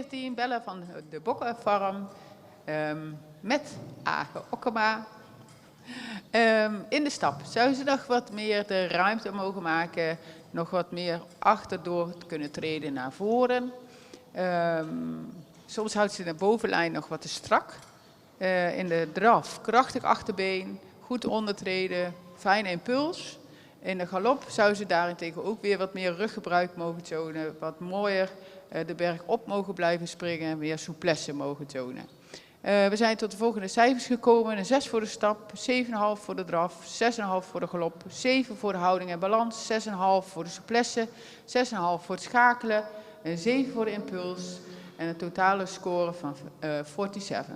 14, Bella van de Bokkenfarm. Met Age Okkema. In de stap zou ze nog wat meer de ruimte mogen maken. Nog wat meer achterdoor kunnen treden naar voren. Soms houdt ze de bovenlijn nog wat te strak. In de draf krachtig achterbeen, goed ondertreden, fijne impuls. In de galop zou ze daarentegen ook weer wat meer ruggebruik mogen tonen. Wat mooier de berg op mogen blijven springen en weer souplesse mogen tonen. We zijn tot de volgende cijfers gekomen. Een 6 voor de stap, 7,5 voor de draf, 6,5 voor de galop, 7 voor de houding en balans, 6,5 voor de souplesse, 6,5 voor het schakelen, een 7 voor de impuls en een totale score van 47.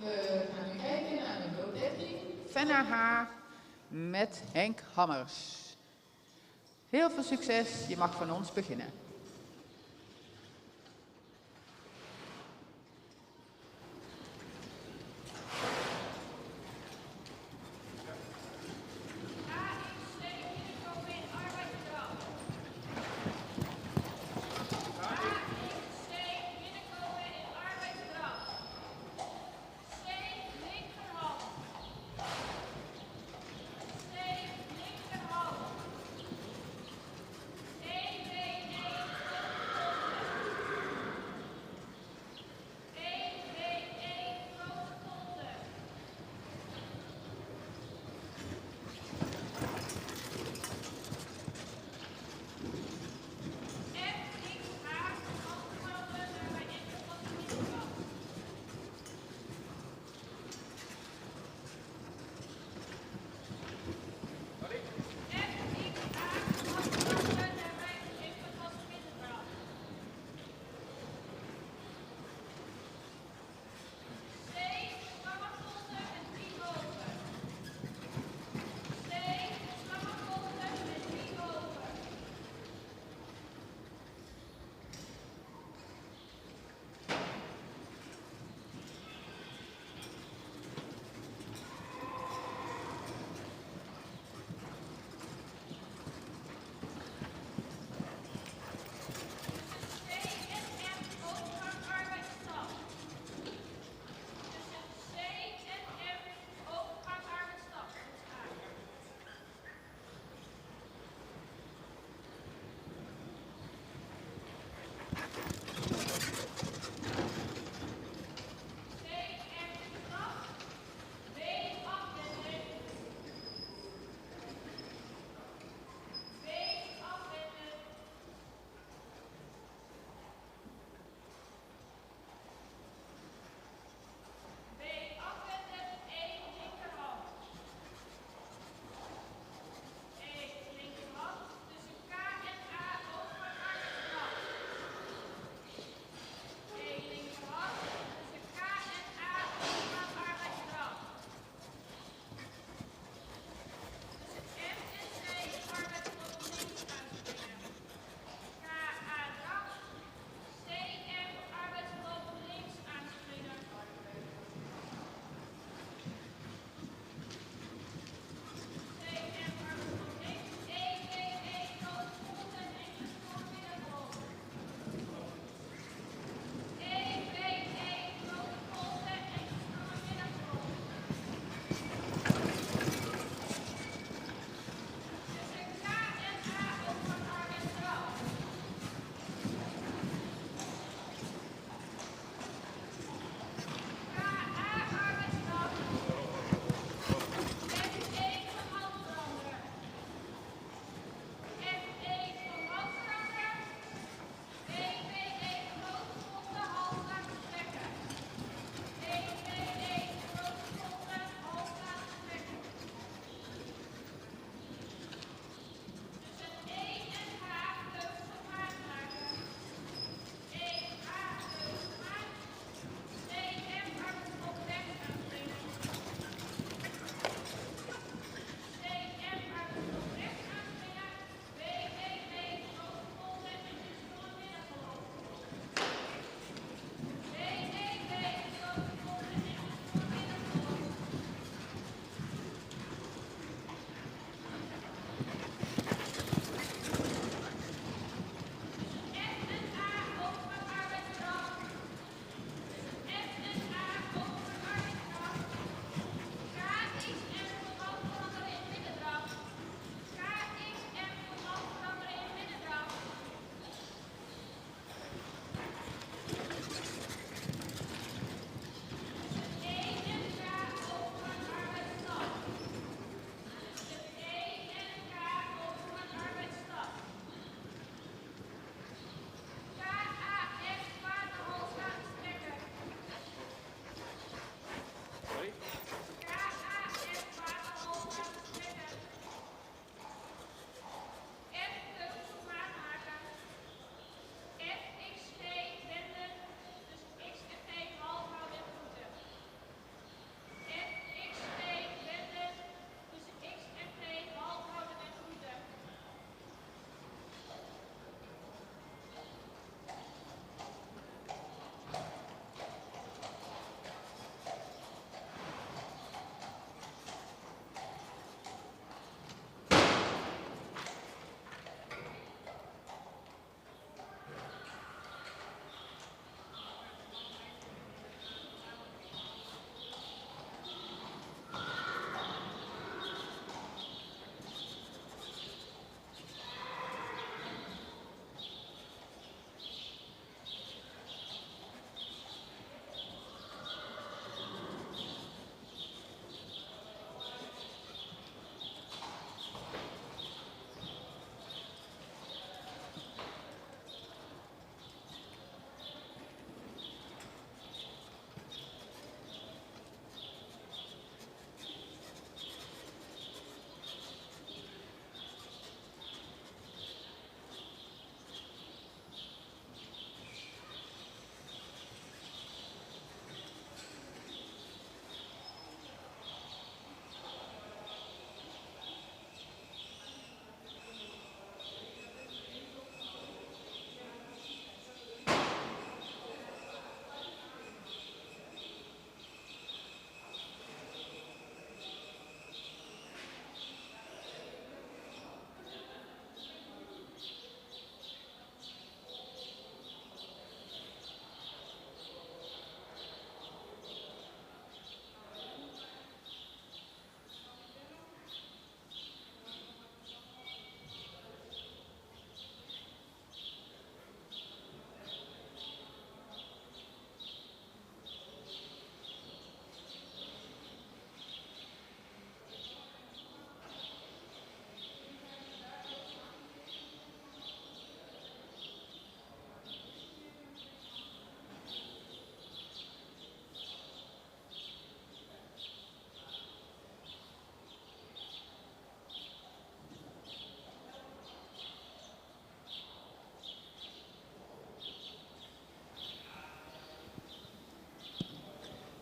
We gaan kijken naar de 13. Fenna H. met Henk Hammers. Heel veel succes, je mag van ons beginnen. C, linkerhand. C, B, 1,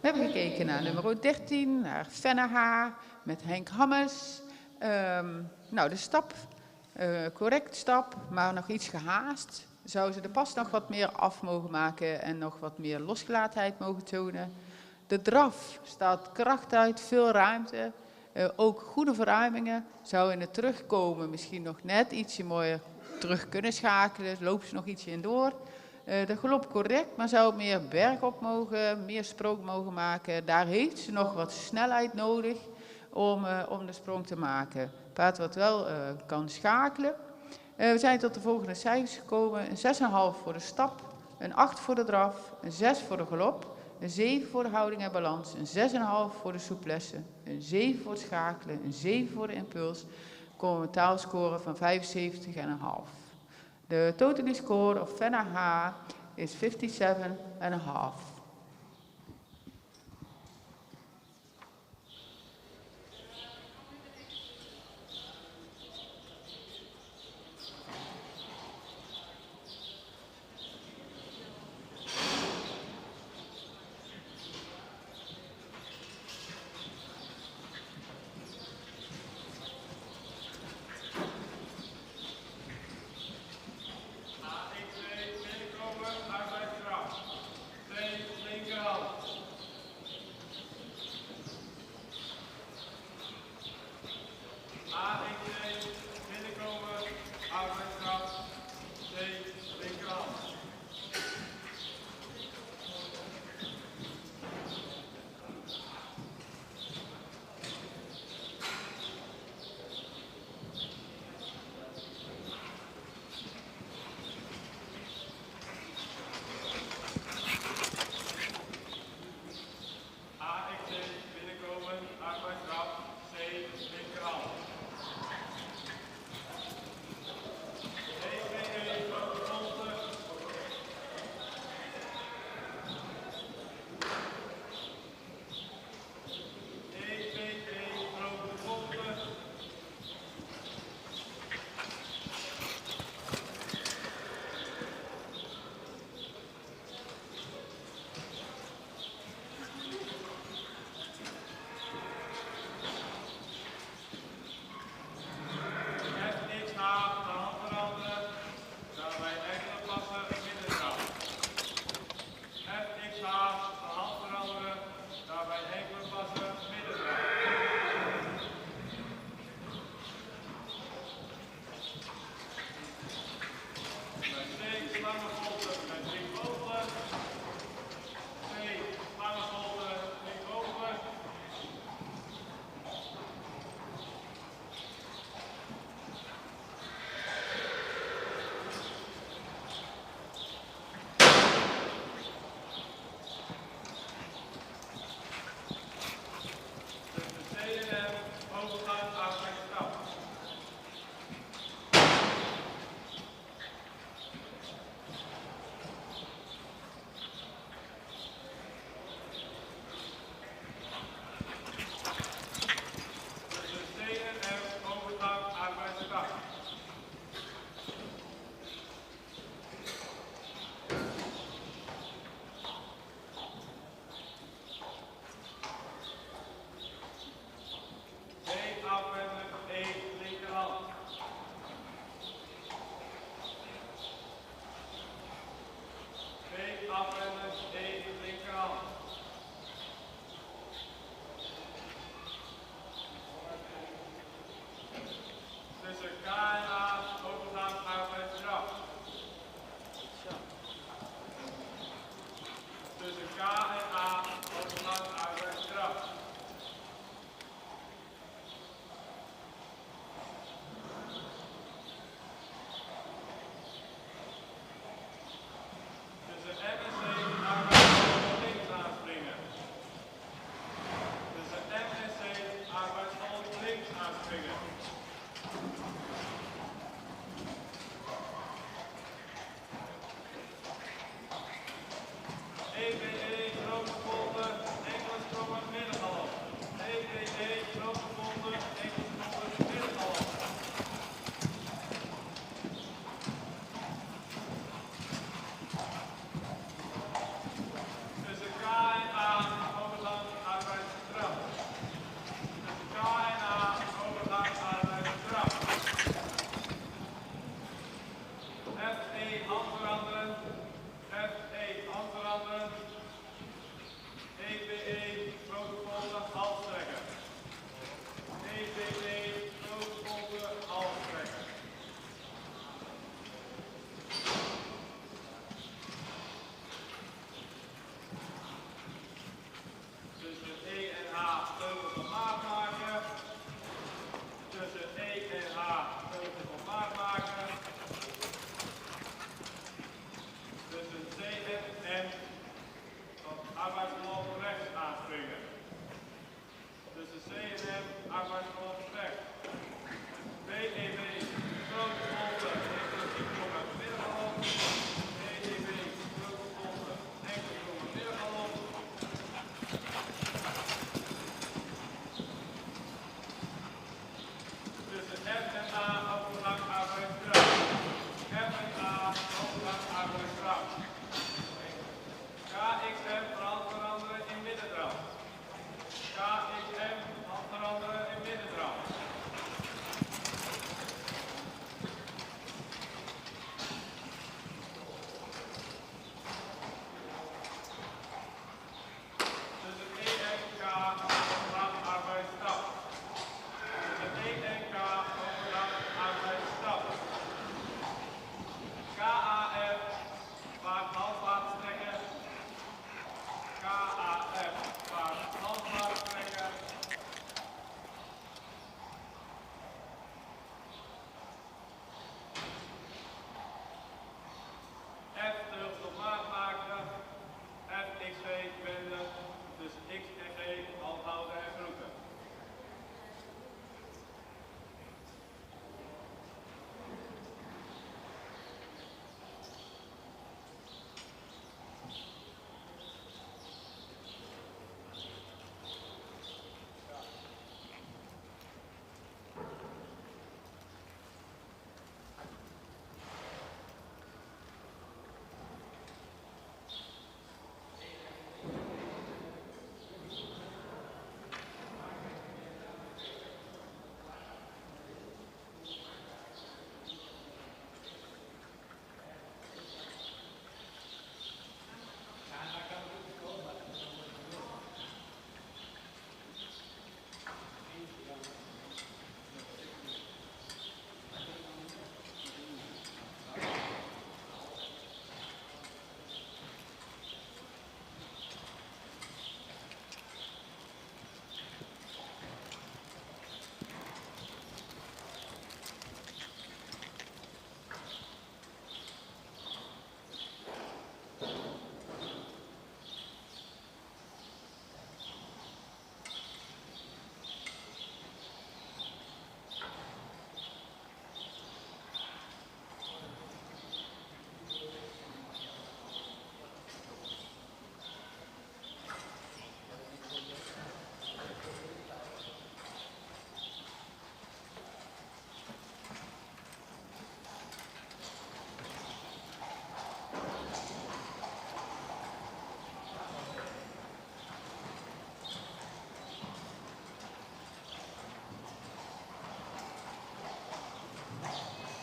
We hebben gekeken naar nummer 13, naar Venneha met Henk Hammes. Nou, de stap, correct stap, maar nog iets gehaast. Zou ze de pas nog wat meer af mogen maken en nog wat meer losgelatenheid mogen tonen. De draf staat kracht uit, veel ruimte. Ook goede verruimingen. Zou in het terugkomen misschien nog net ietsje mooier terug kunnen schakelen. Loopt ze nog ietsje in door. De galop correct, maar zou meer berg op mogen, meer sprook mogen maken. Daar heeft ze nog wat snelheid nodig om de sprong te maken. Paard wat wel kan schakelen. We zijn tot de volgende cijfers gekomen. Een 6,5 voor de stap, een 8 voor de draf, een 6 voor de galop, een 7 voor de houding en balans, een 6,5 voor de souplesse, een 7 voor het schakelen, een 7 voor de impuls. Komen we een totaalscore van 75,5. De totally score of Venneha is 57,5. A1-2 binnenkomen, arbeidsdraf. 2,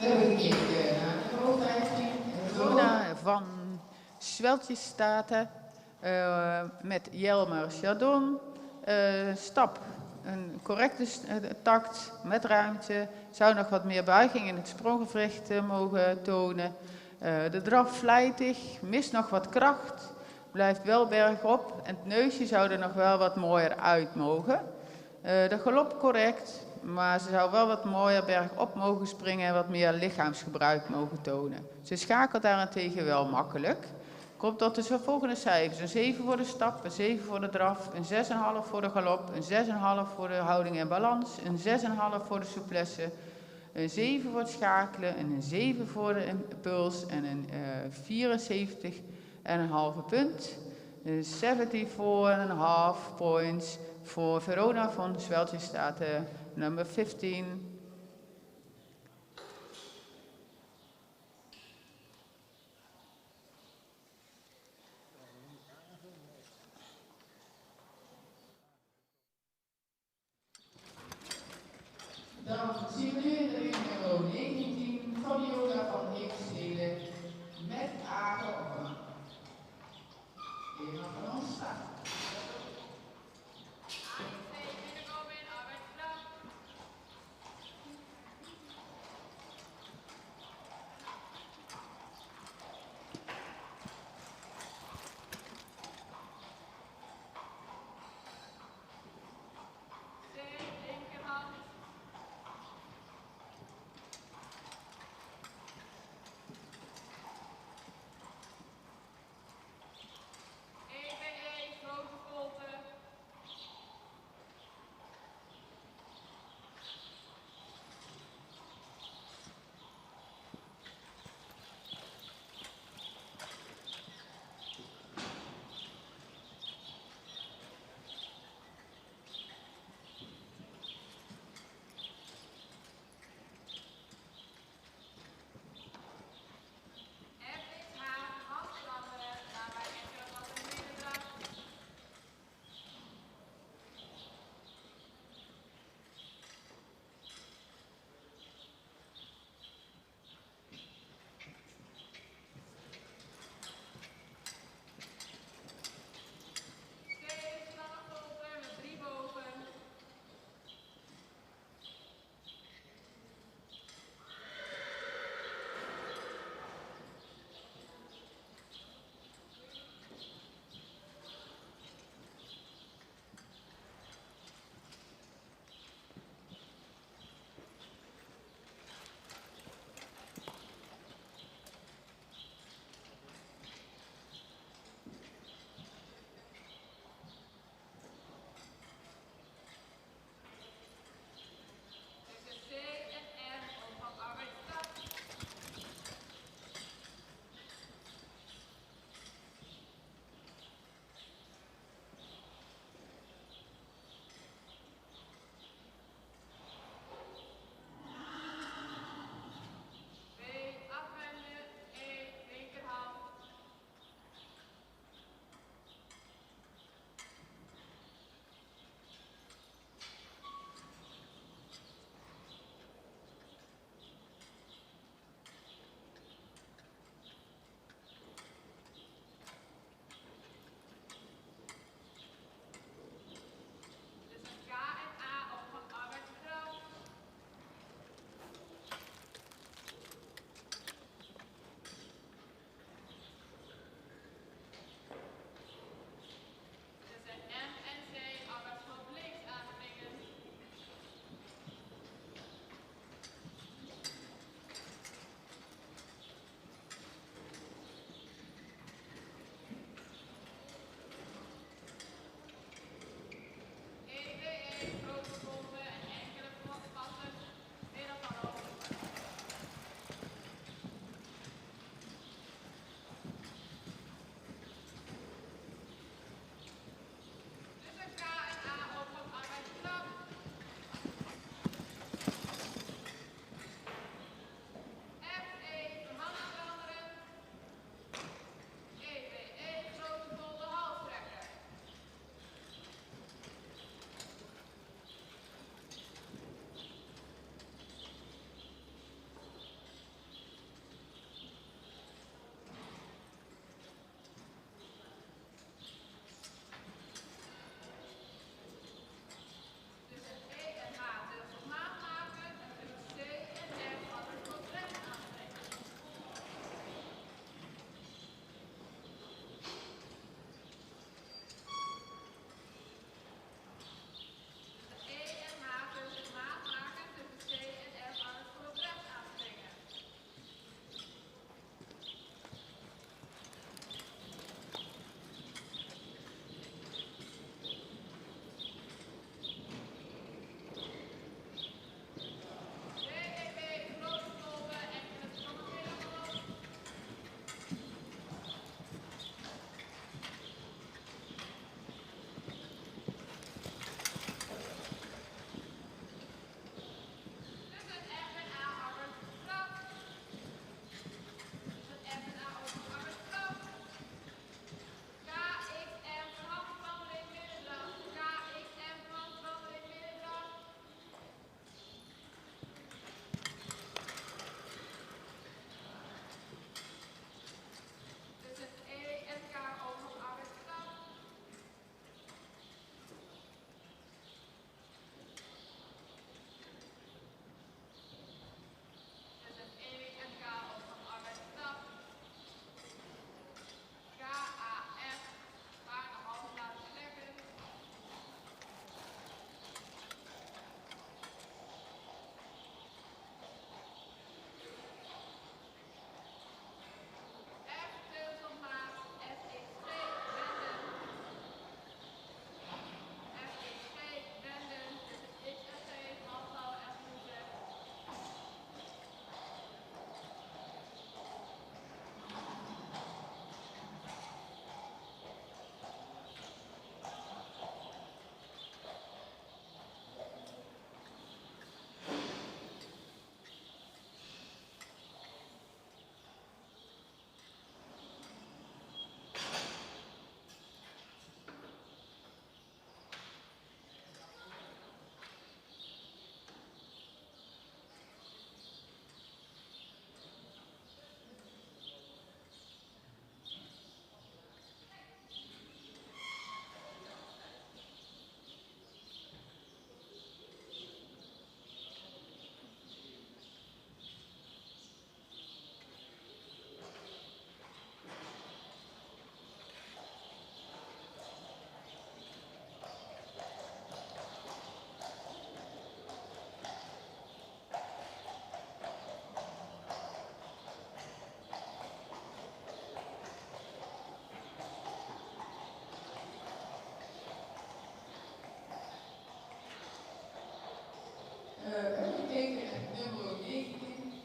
hebben we gekeken naar nummer 15. Verona van Zweltjesstaten met Jelmer Chardon. Stap, een correcte takt met ruimte. Zou nog wat meer buiging in het spronggewricht mogen tonen. De draf vlijtig, mist nog wat kracht. Blijft wel bergop en het neusje zou er nog wel wat mooier uit mogen. De galop correct, maar ze zou wel wat mooier bergop mogen springen en wat meer lichaamsgebruik mogen tonen. Ze schakelt daarentegen wel makkelijk. Komt tot de volgende cijfers. Een 7 voor de stap, een 7 voor de draf, een 6,5 voor de galop, een 6,5 voor de houding en balans, een 6,5 voor de souplesse, een 7 voor het schakelen, en een 7 voor de impuls en een 74 en een halve punt. 74,5 points voor Verona van Zweltjesstaten, nummer 15. Dan zien we nu in de ring nummer 19 van Yoga van Heemstede met Agen. Die mag van ons staan. binnenkomen in arbeidskracht.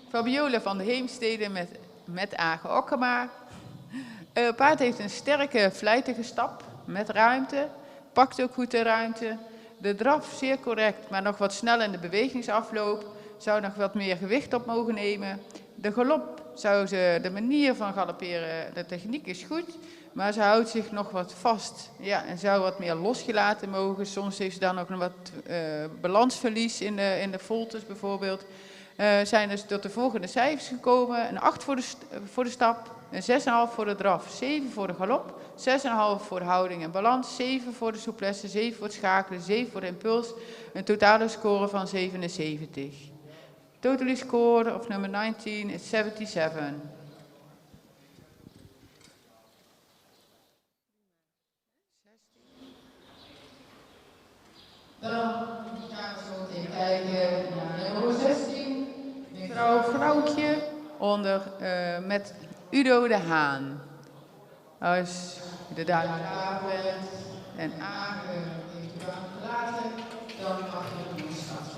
Fabiola van de Heemstede met Age Okkema. Paard heeft een sterke, vlijtige stap met ruimte. Pakt ook goed de ruimte. De draf zeer correct, maar nog wat snel in de bewegingsafloop. Zou nog wat meer gewicht op mogen nemen. De galop zou ze, de manier van galopperen, de techniek is goed. Maar ze houdt zich nog wat vast. Ja, en zou wat meer losgelaten mogen. Soms heeft ze dan ook nog wat balansverlies in de voltes bijvoorbeeld. Zijn dus tot de volgende cijfers gekomen. Een 8 voor de stap, een 6,5 voor de draf, 7 voor de galop, 6,5 voor de houding en balans, 7 voor de souplesse, 7 voor het schakelen, 7 voor de impuls. Een totale score van 77. Totally score of number 19 is 77. Dan gaan we zo meteen kijken naar nummer 16. Mevrouw Vrouwtje met Udo de Haan. Als de duim klaar bent en heeft u aangelaten, dan mag je nog starten.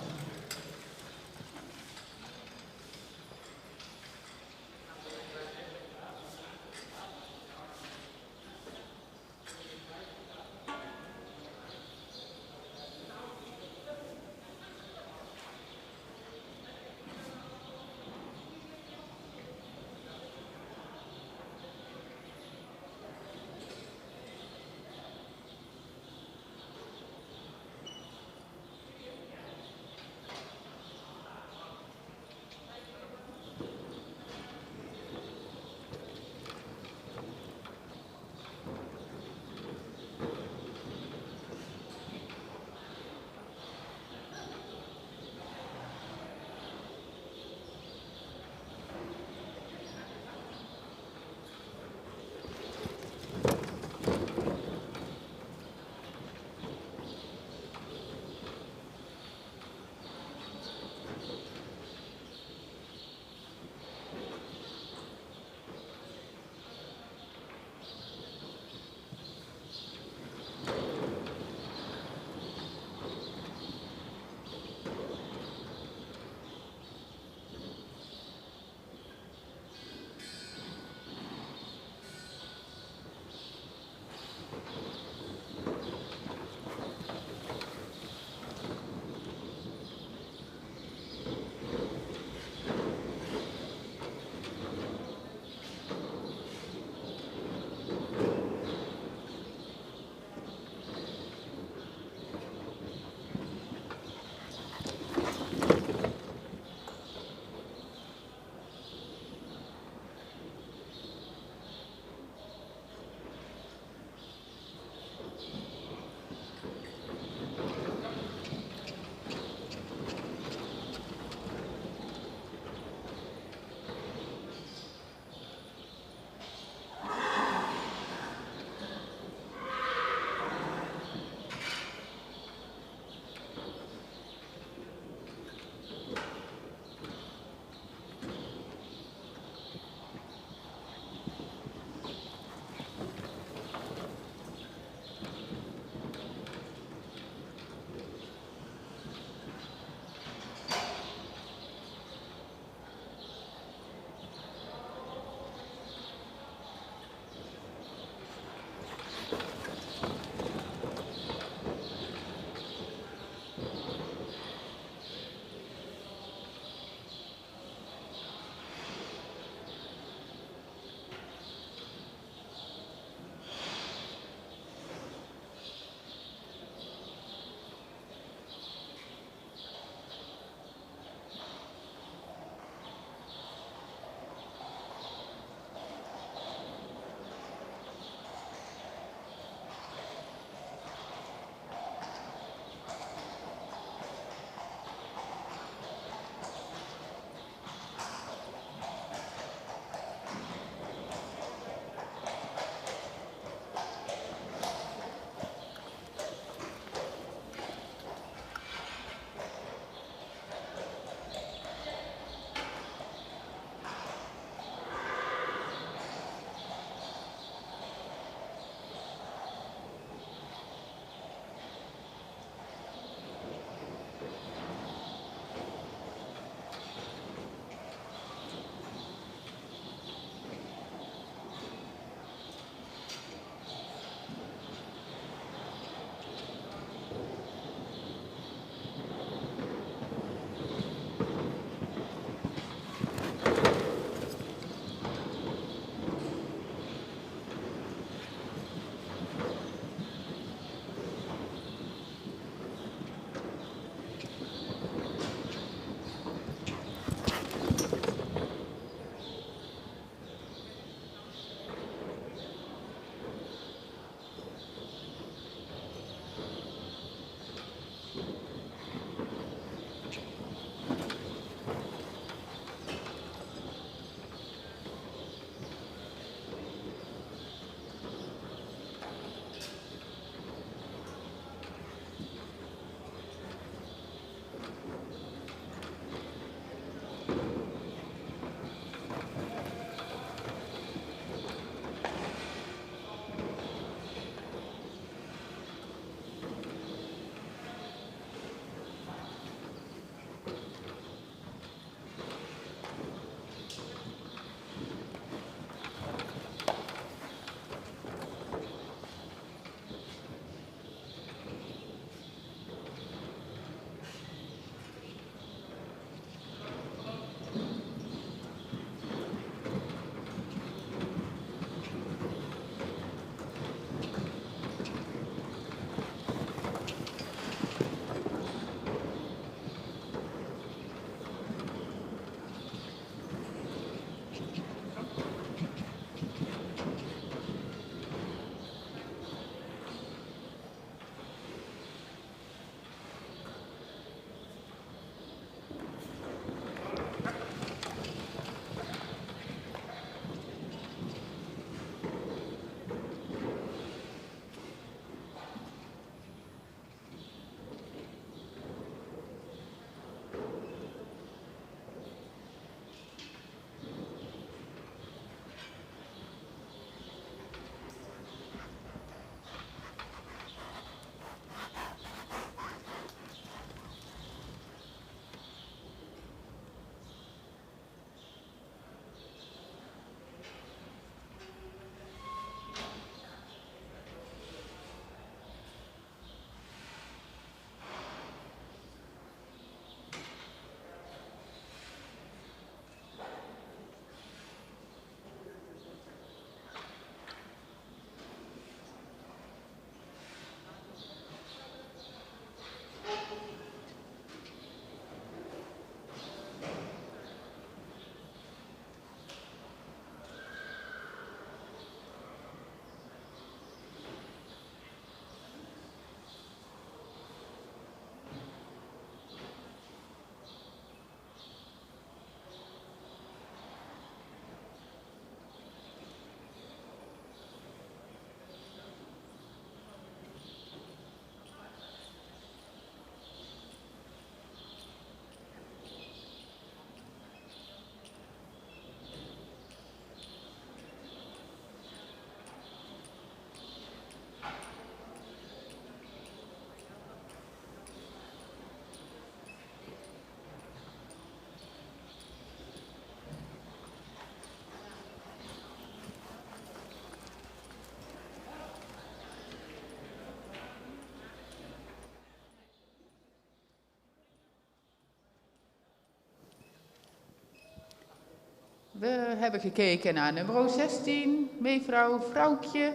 We hebben gekeken naar nummer 16, mevrouw Vrouwtje,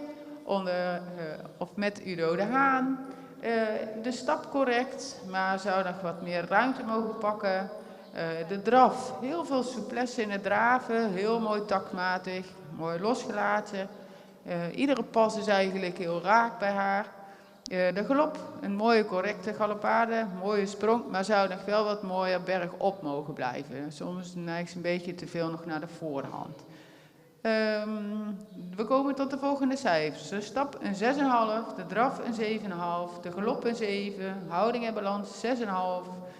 met Udo de Haan. De stap correct, maar zou nog wat meer ruimte mogen pakken. De draf, heel veel souplesse in het draven, heel mooi taktmatig, mooi losgelaten. Iedere pas is eigenlijk heel raak bij haar. De galop, een mooie correcte galopade, mooie sprong, maar zou nog wel wat mooier bergop mogen blijven. Soms neigt ze een beetje te veel nog naar de voorhand. We komen tot de volgende cijfers. De stap een 6,5, de draf een 7,5, de galop een 7, houding en balans 6,5,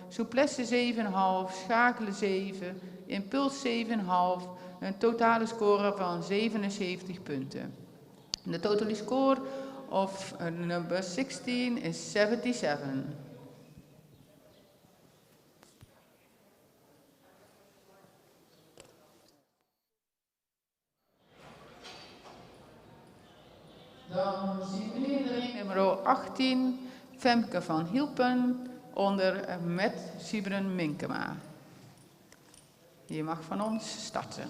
souplesse 7,5, schakelen 7, impuls 7,5, een totale score van 77 punten. De total score of number 16 is 77. Dan zien we de nummer 18, Femke van Hielpen, met Sibren Minkema. Je mag van ons starten.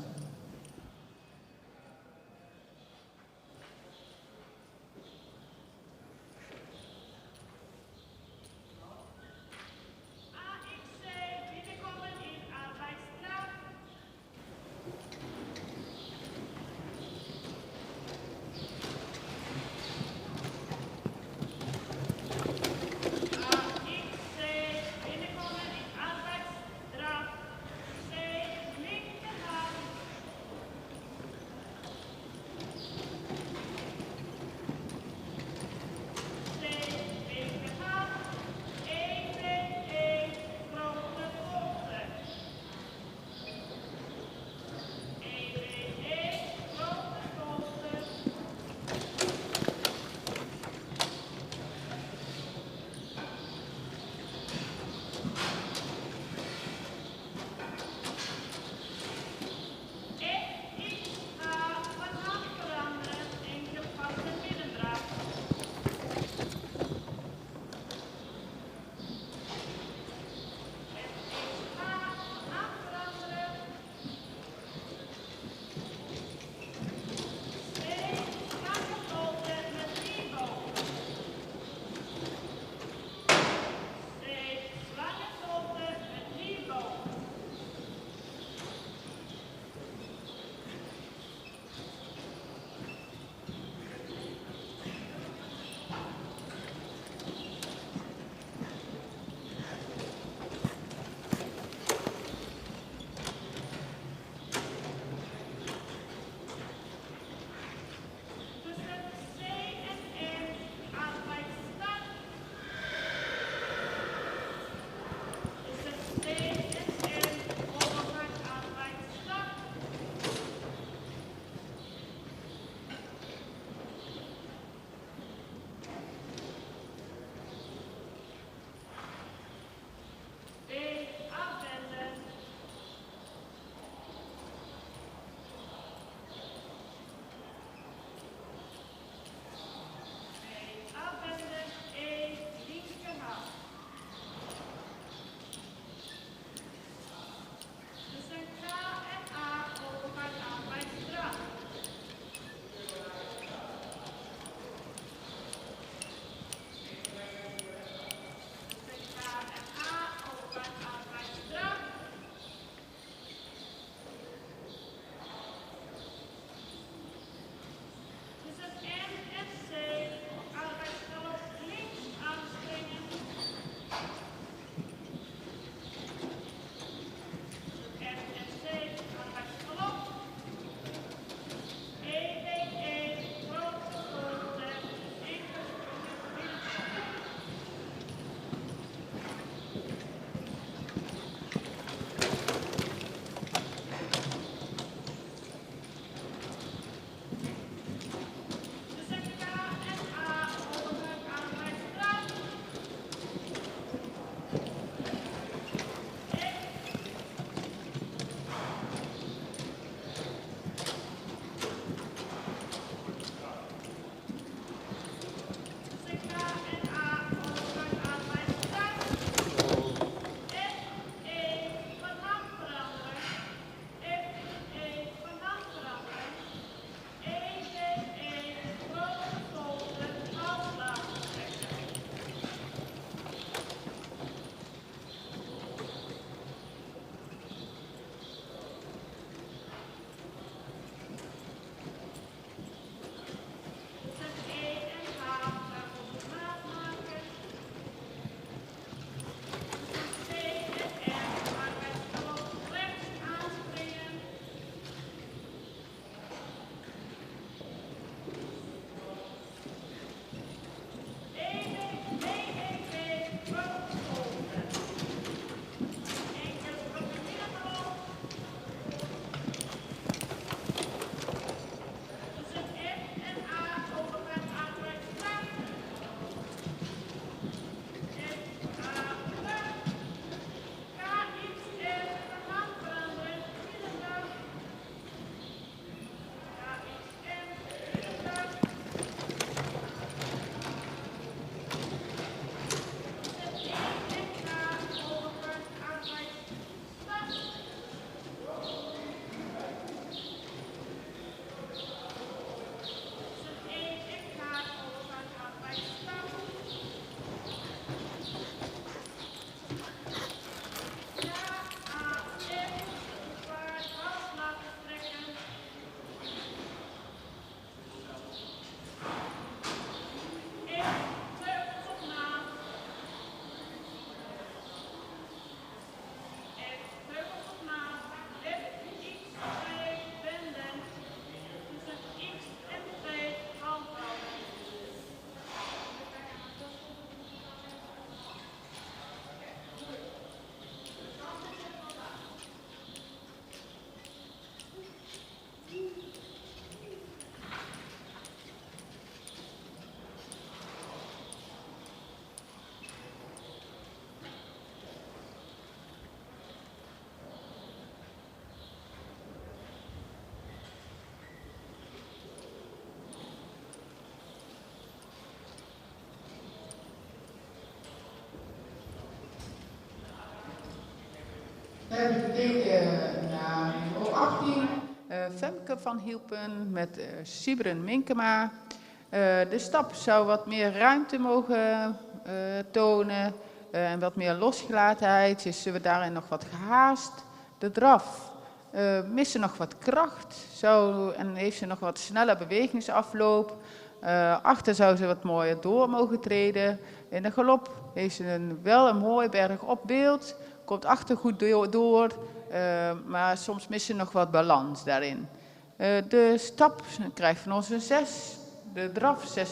We hebben gekeken naar niveau 18. Femke van Hielpen met Sibren Minkema. De stap zou wat meer ruimte mogen tonen en wat meer losgelatenheid. Is we daarin nog wat gehaast. De draf missen nog wat kracht en heeft ze nog wat snelle bewegingsafloop. Achter zou ze wat mooier door mogen treden. In de galop heeft ze wel een mooi berg op beeld. Komt achter goed door, maar soms mist ze nog wat balans daarin. De stap krijgt van ons een 6. De draf 6,5.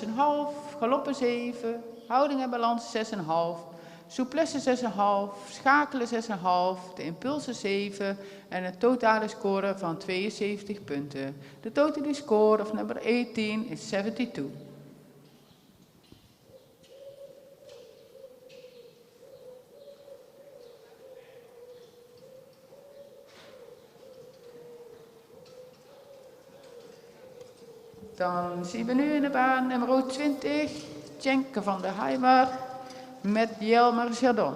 Galop een 7. Houding en balans 6,5. Souplesse 6,5. Schakelen 6,5. De impulsen 7. En een totale score van 72 punten. De totale score of nummer 18 is 72. Dan zien we nu in de baan nummer 20, Tjenke van der Heijmer met Jelmer Jardon.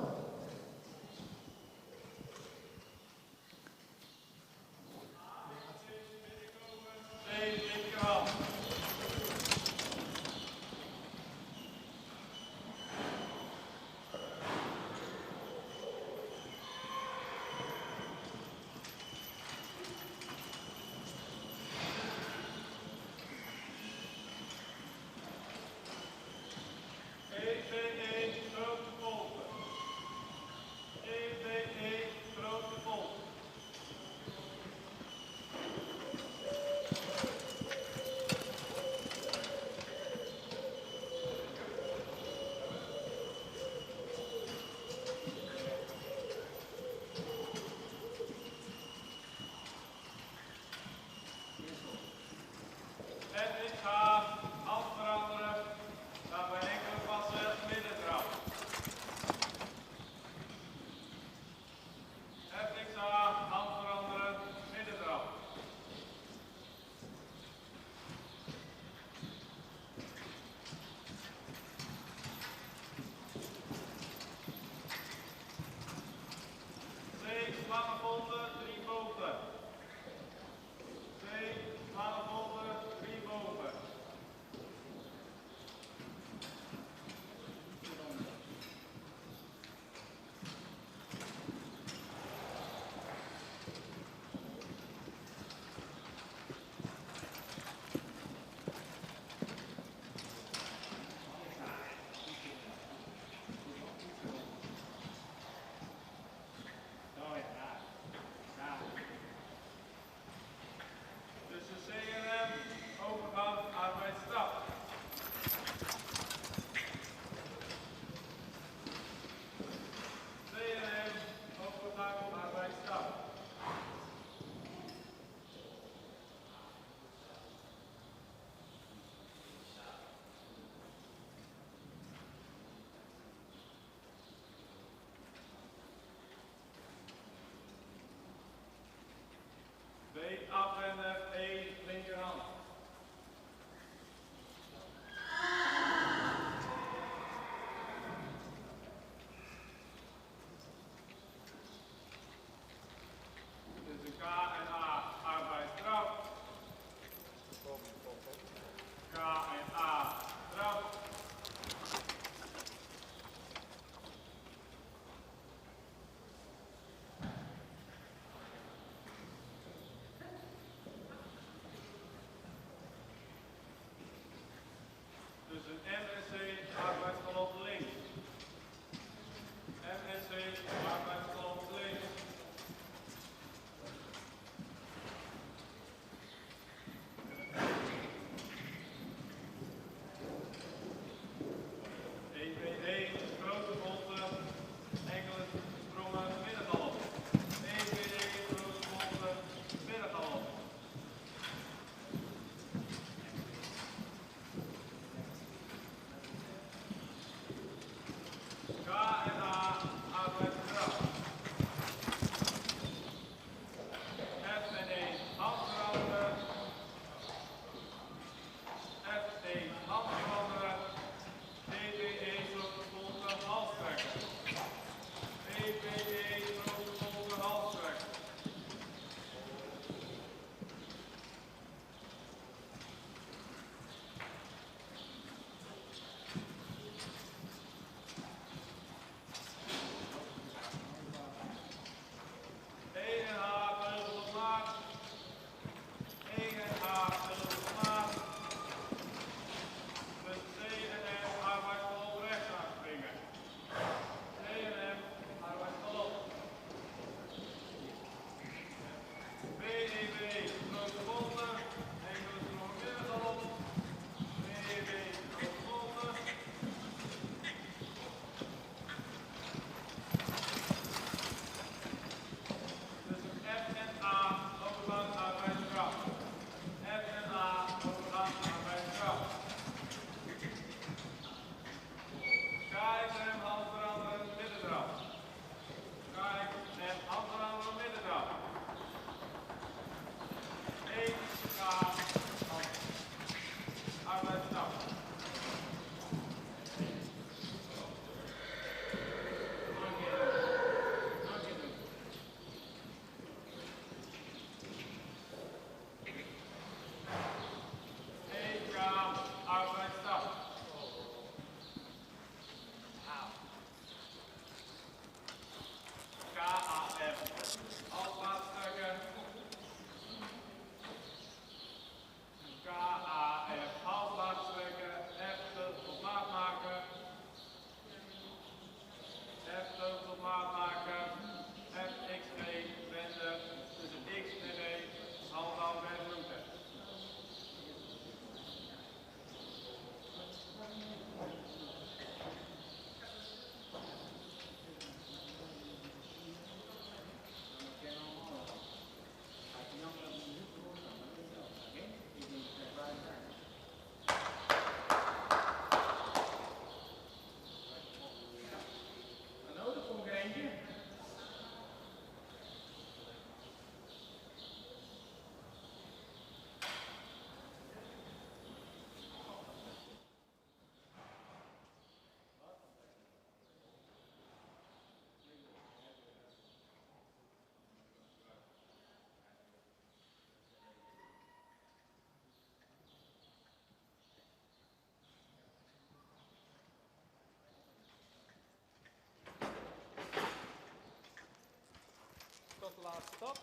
laatste stap.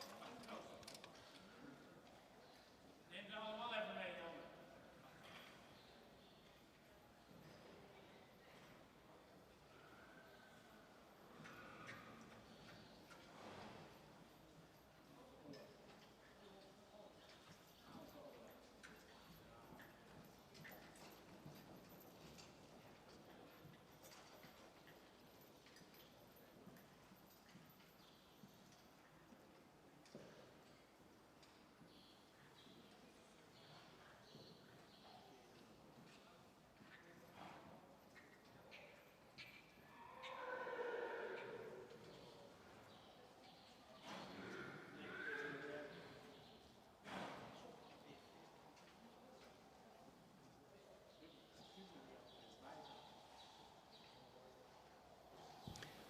Neem ze allemaal even mee, jongen.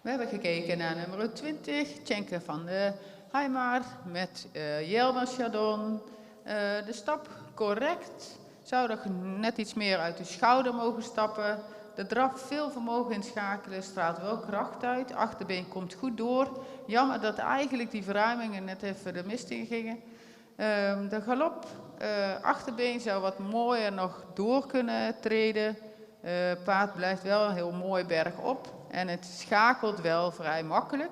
We hebben gekeken naar nummer 20, Tjenke van de Heimar met Jelmer Chardon. De stap correct. Zou nog net iets meer uit de schouder mogen stappen. De draf veel vermogen inschakelen, straalt wel kracht uit. Achterbeen komt goed door. Jammer dat eigenlijk die verruimingen net even de mist in gingen. De galop, achterbeen zou wat mooier nog door kunnen treden. Paard blijft wel heel mooi bergop. En het schakelt wel vrij makkelijk.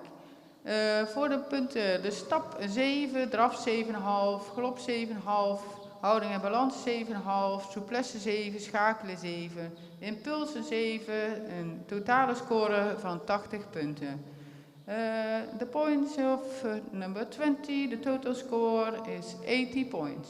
Voor de punten, de stap 7, draf 7,5, galop 7,5, houding en balans 7,5, souplesse 7, schakelen 7, impulsen 7, een totale score van 80 punten. The points of number 20, the total score is 80 points.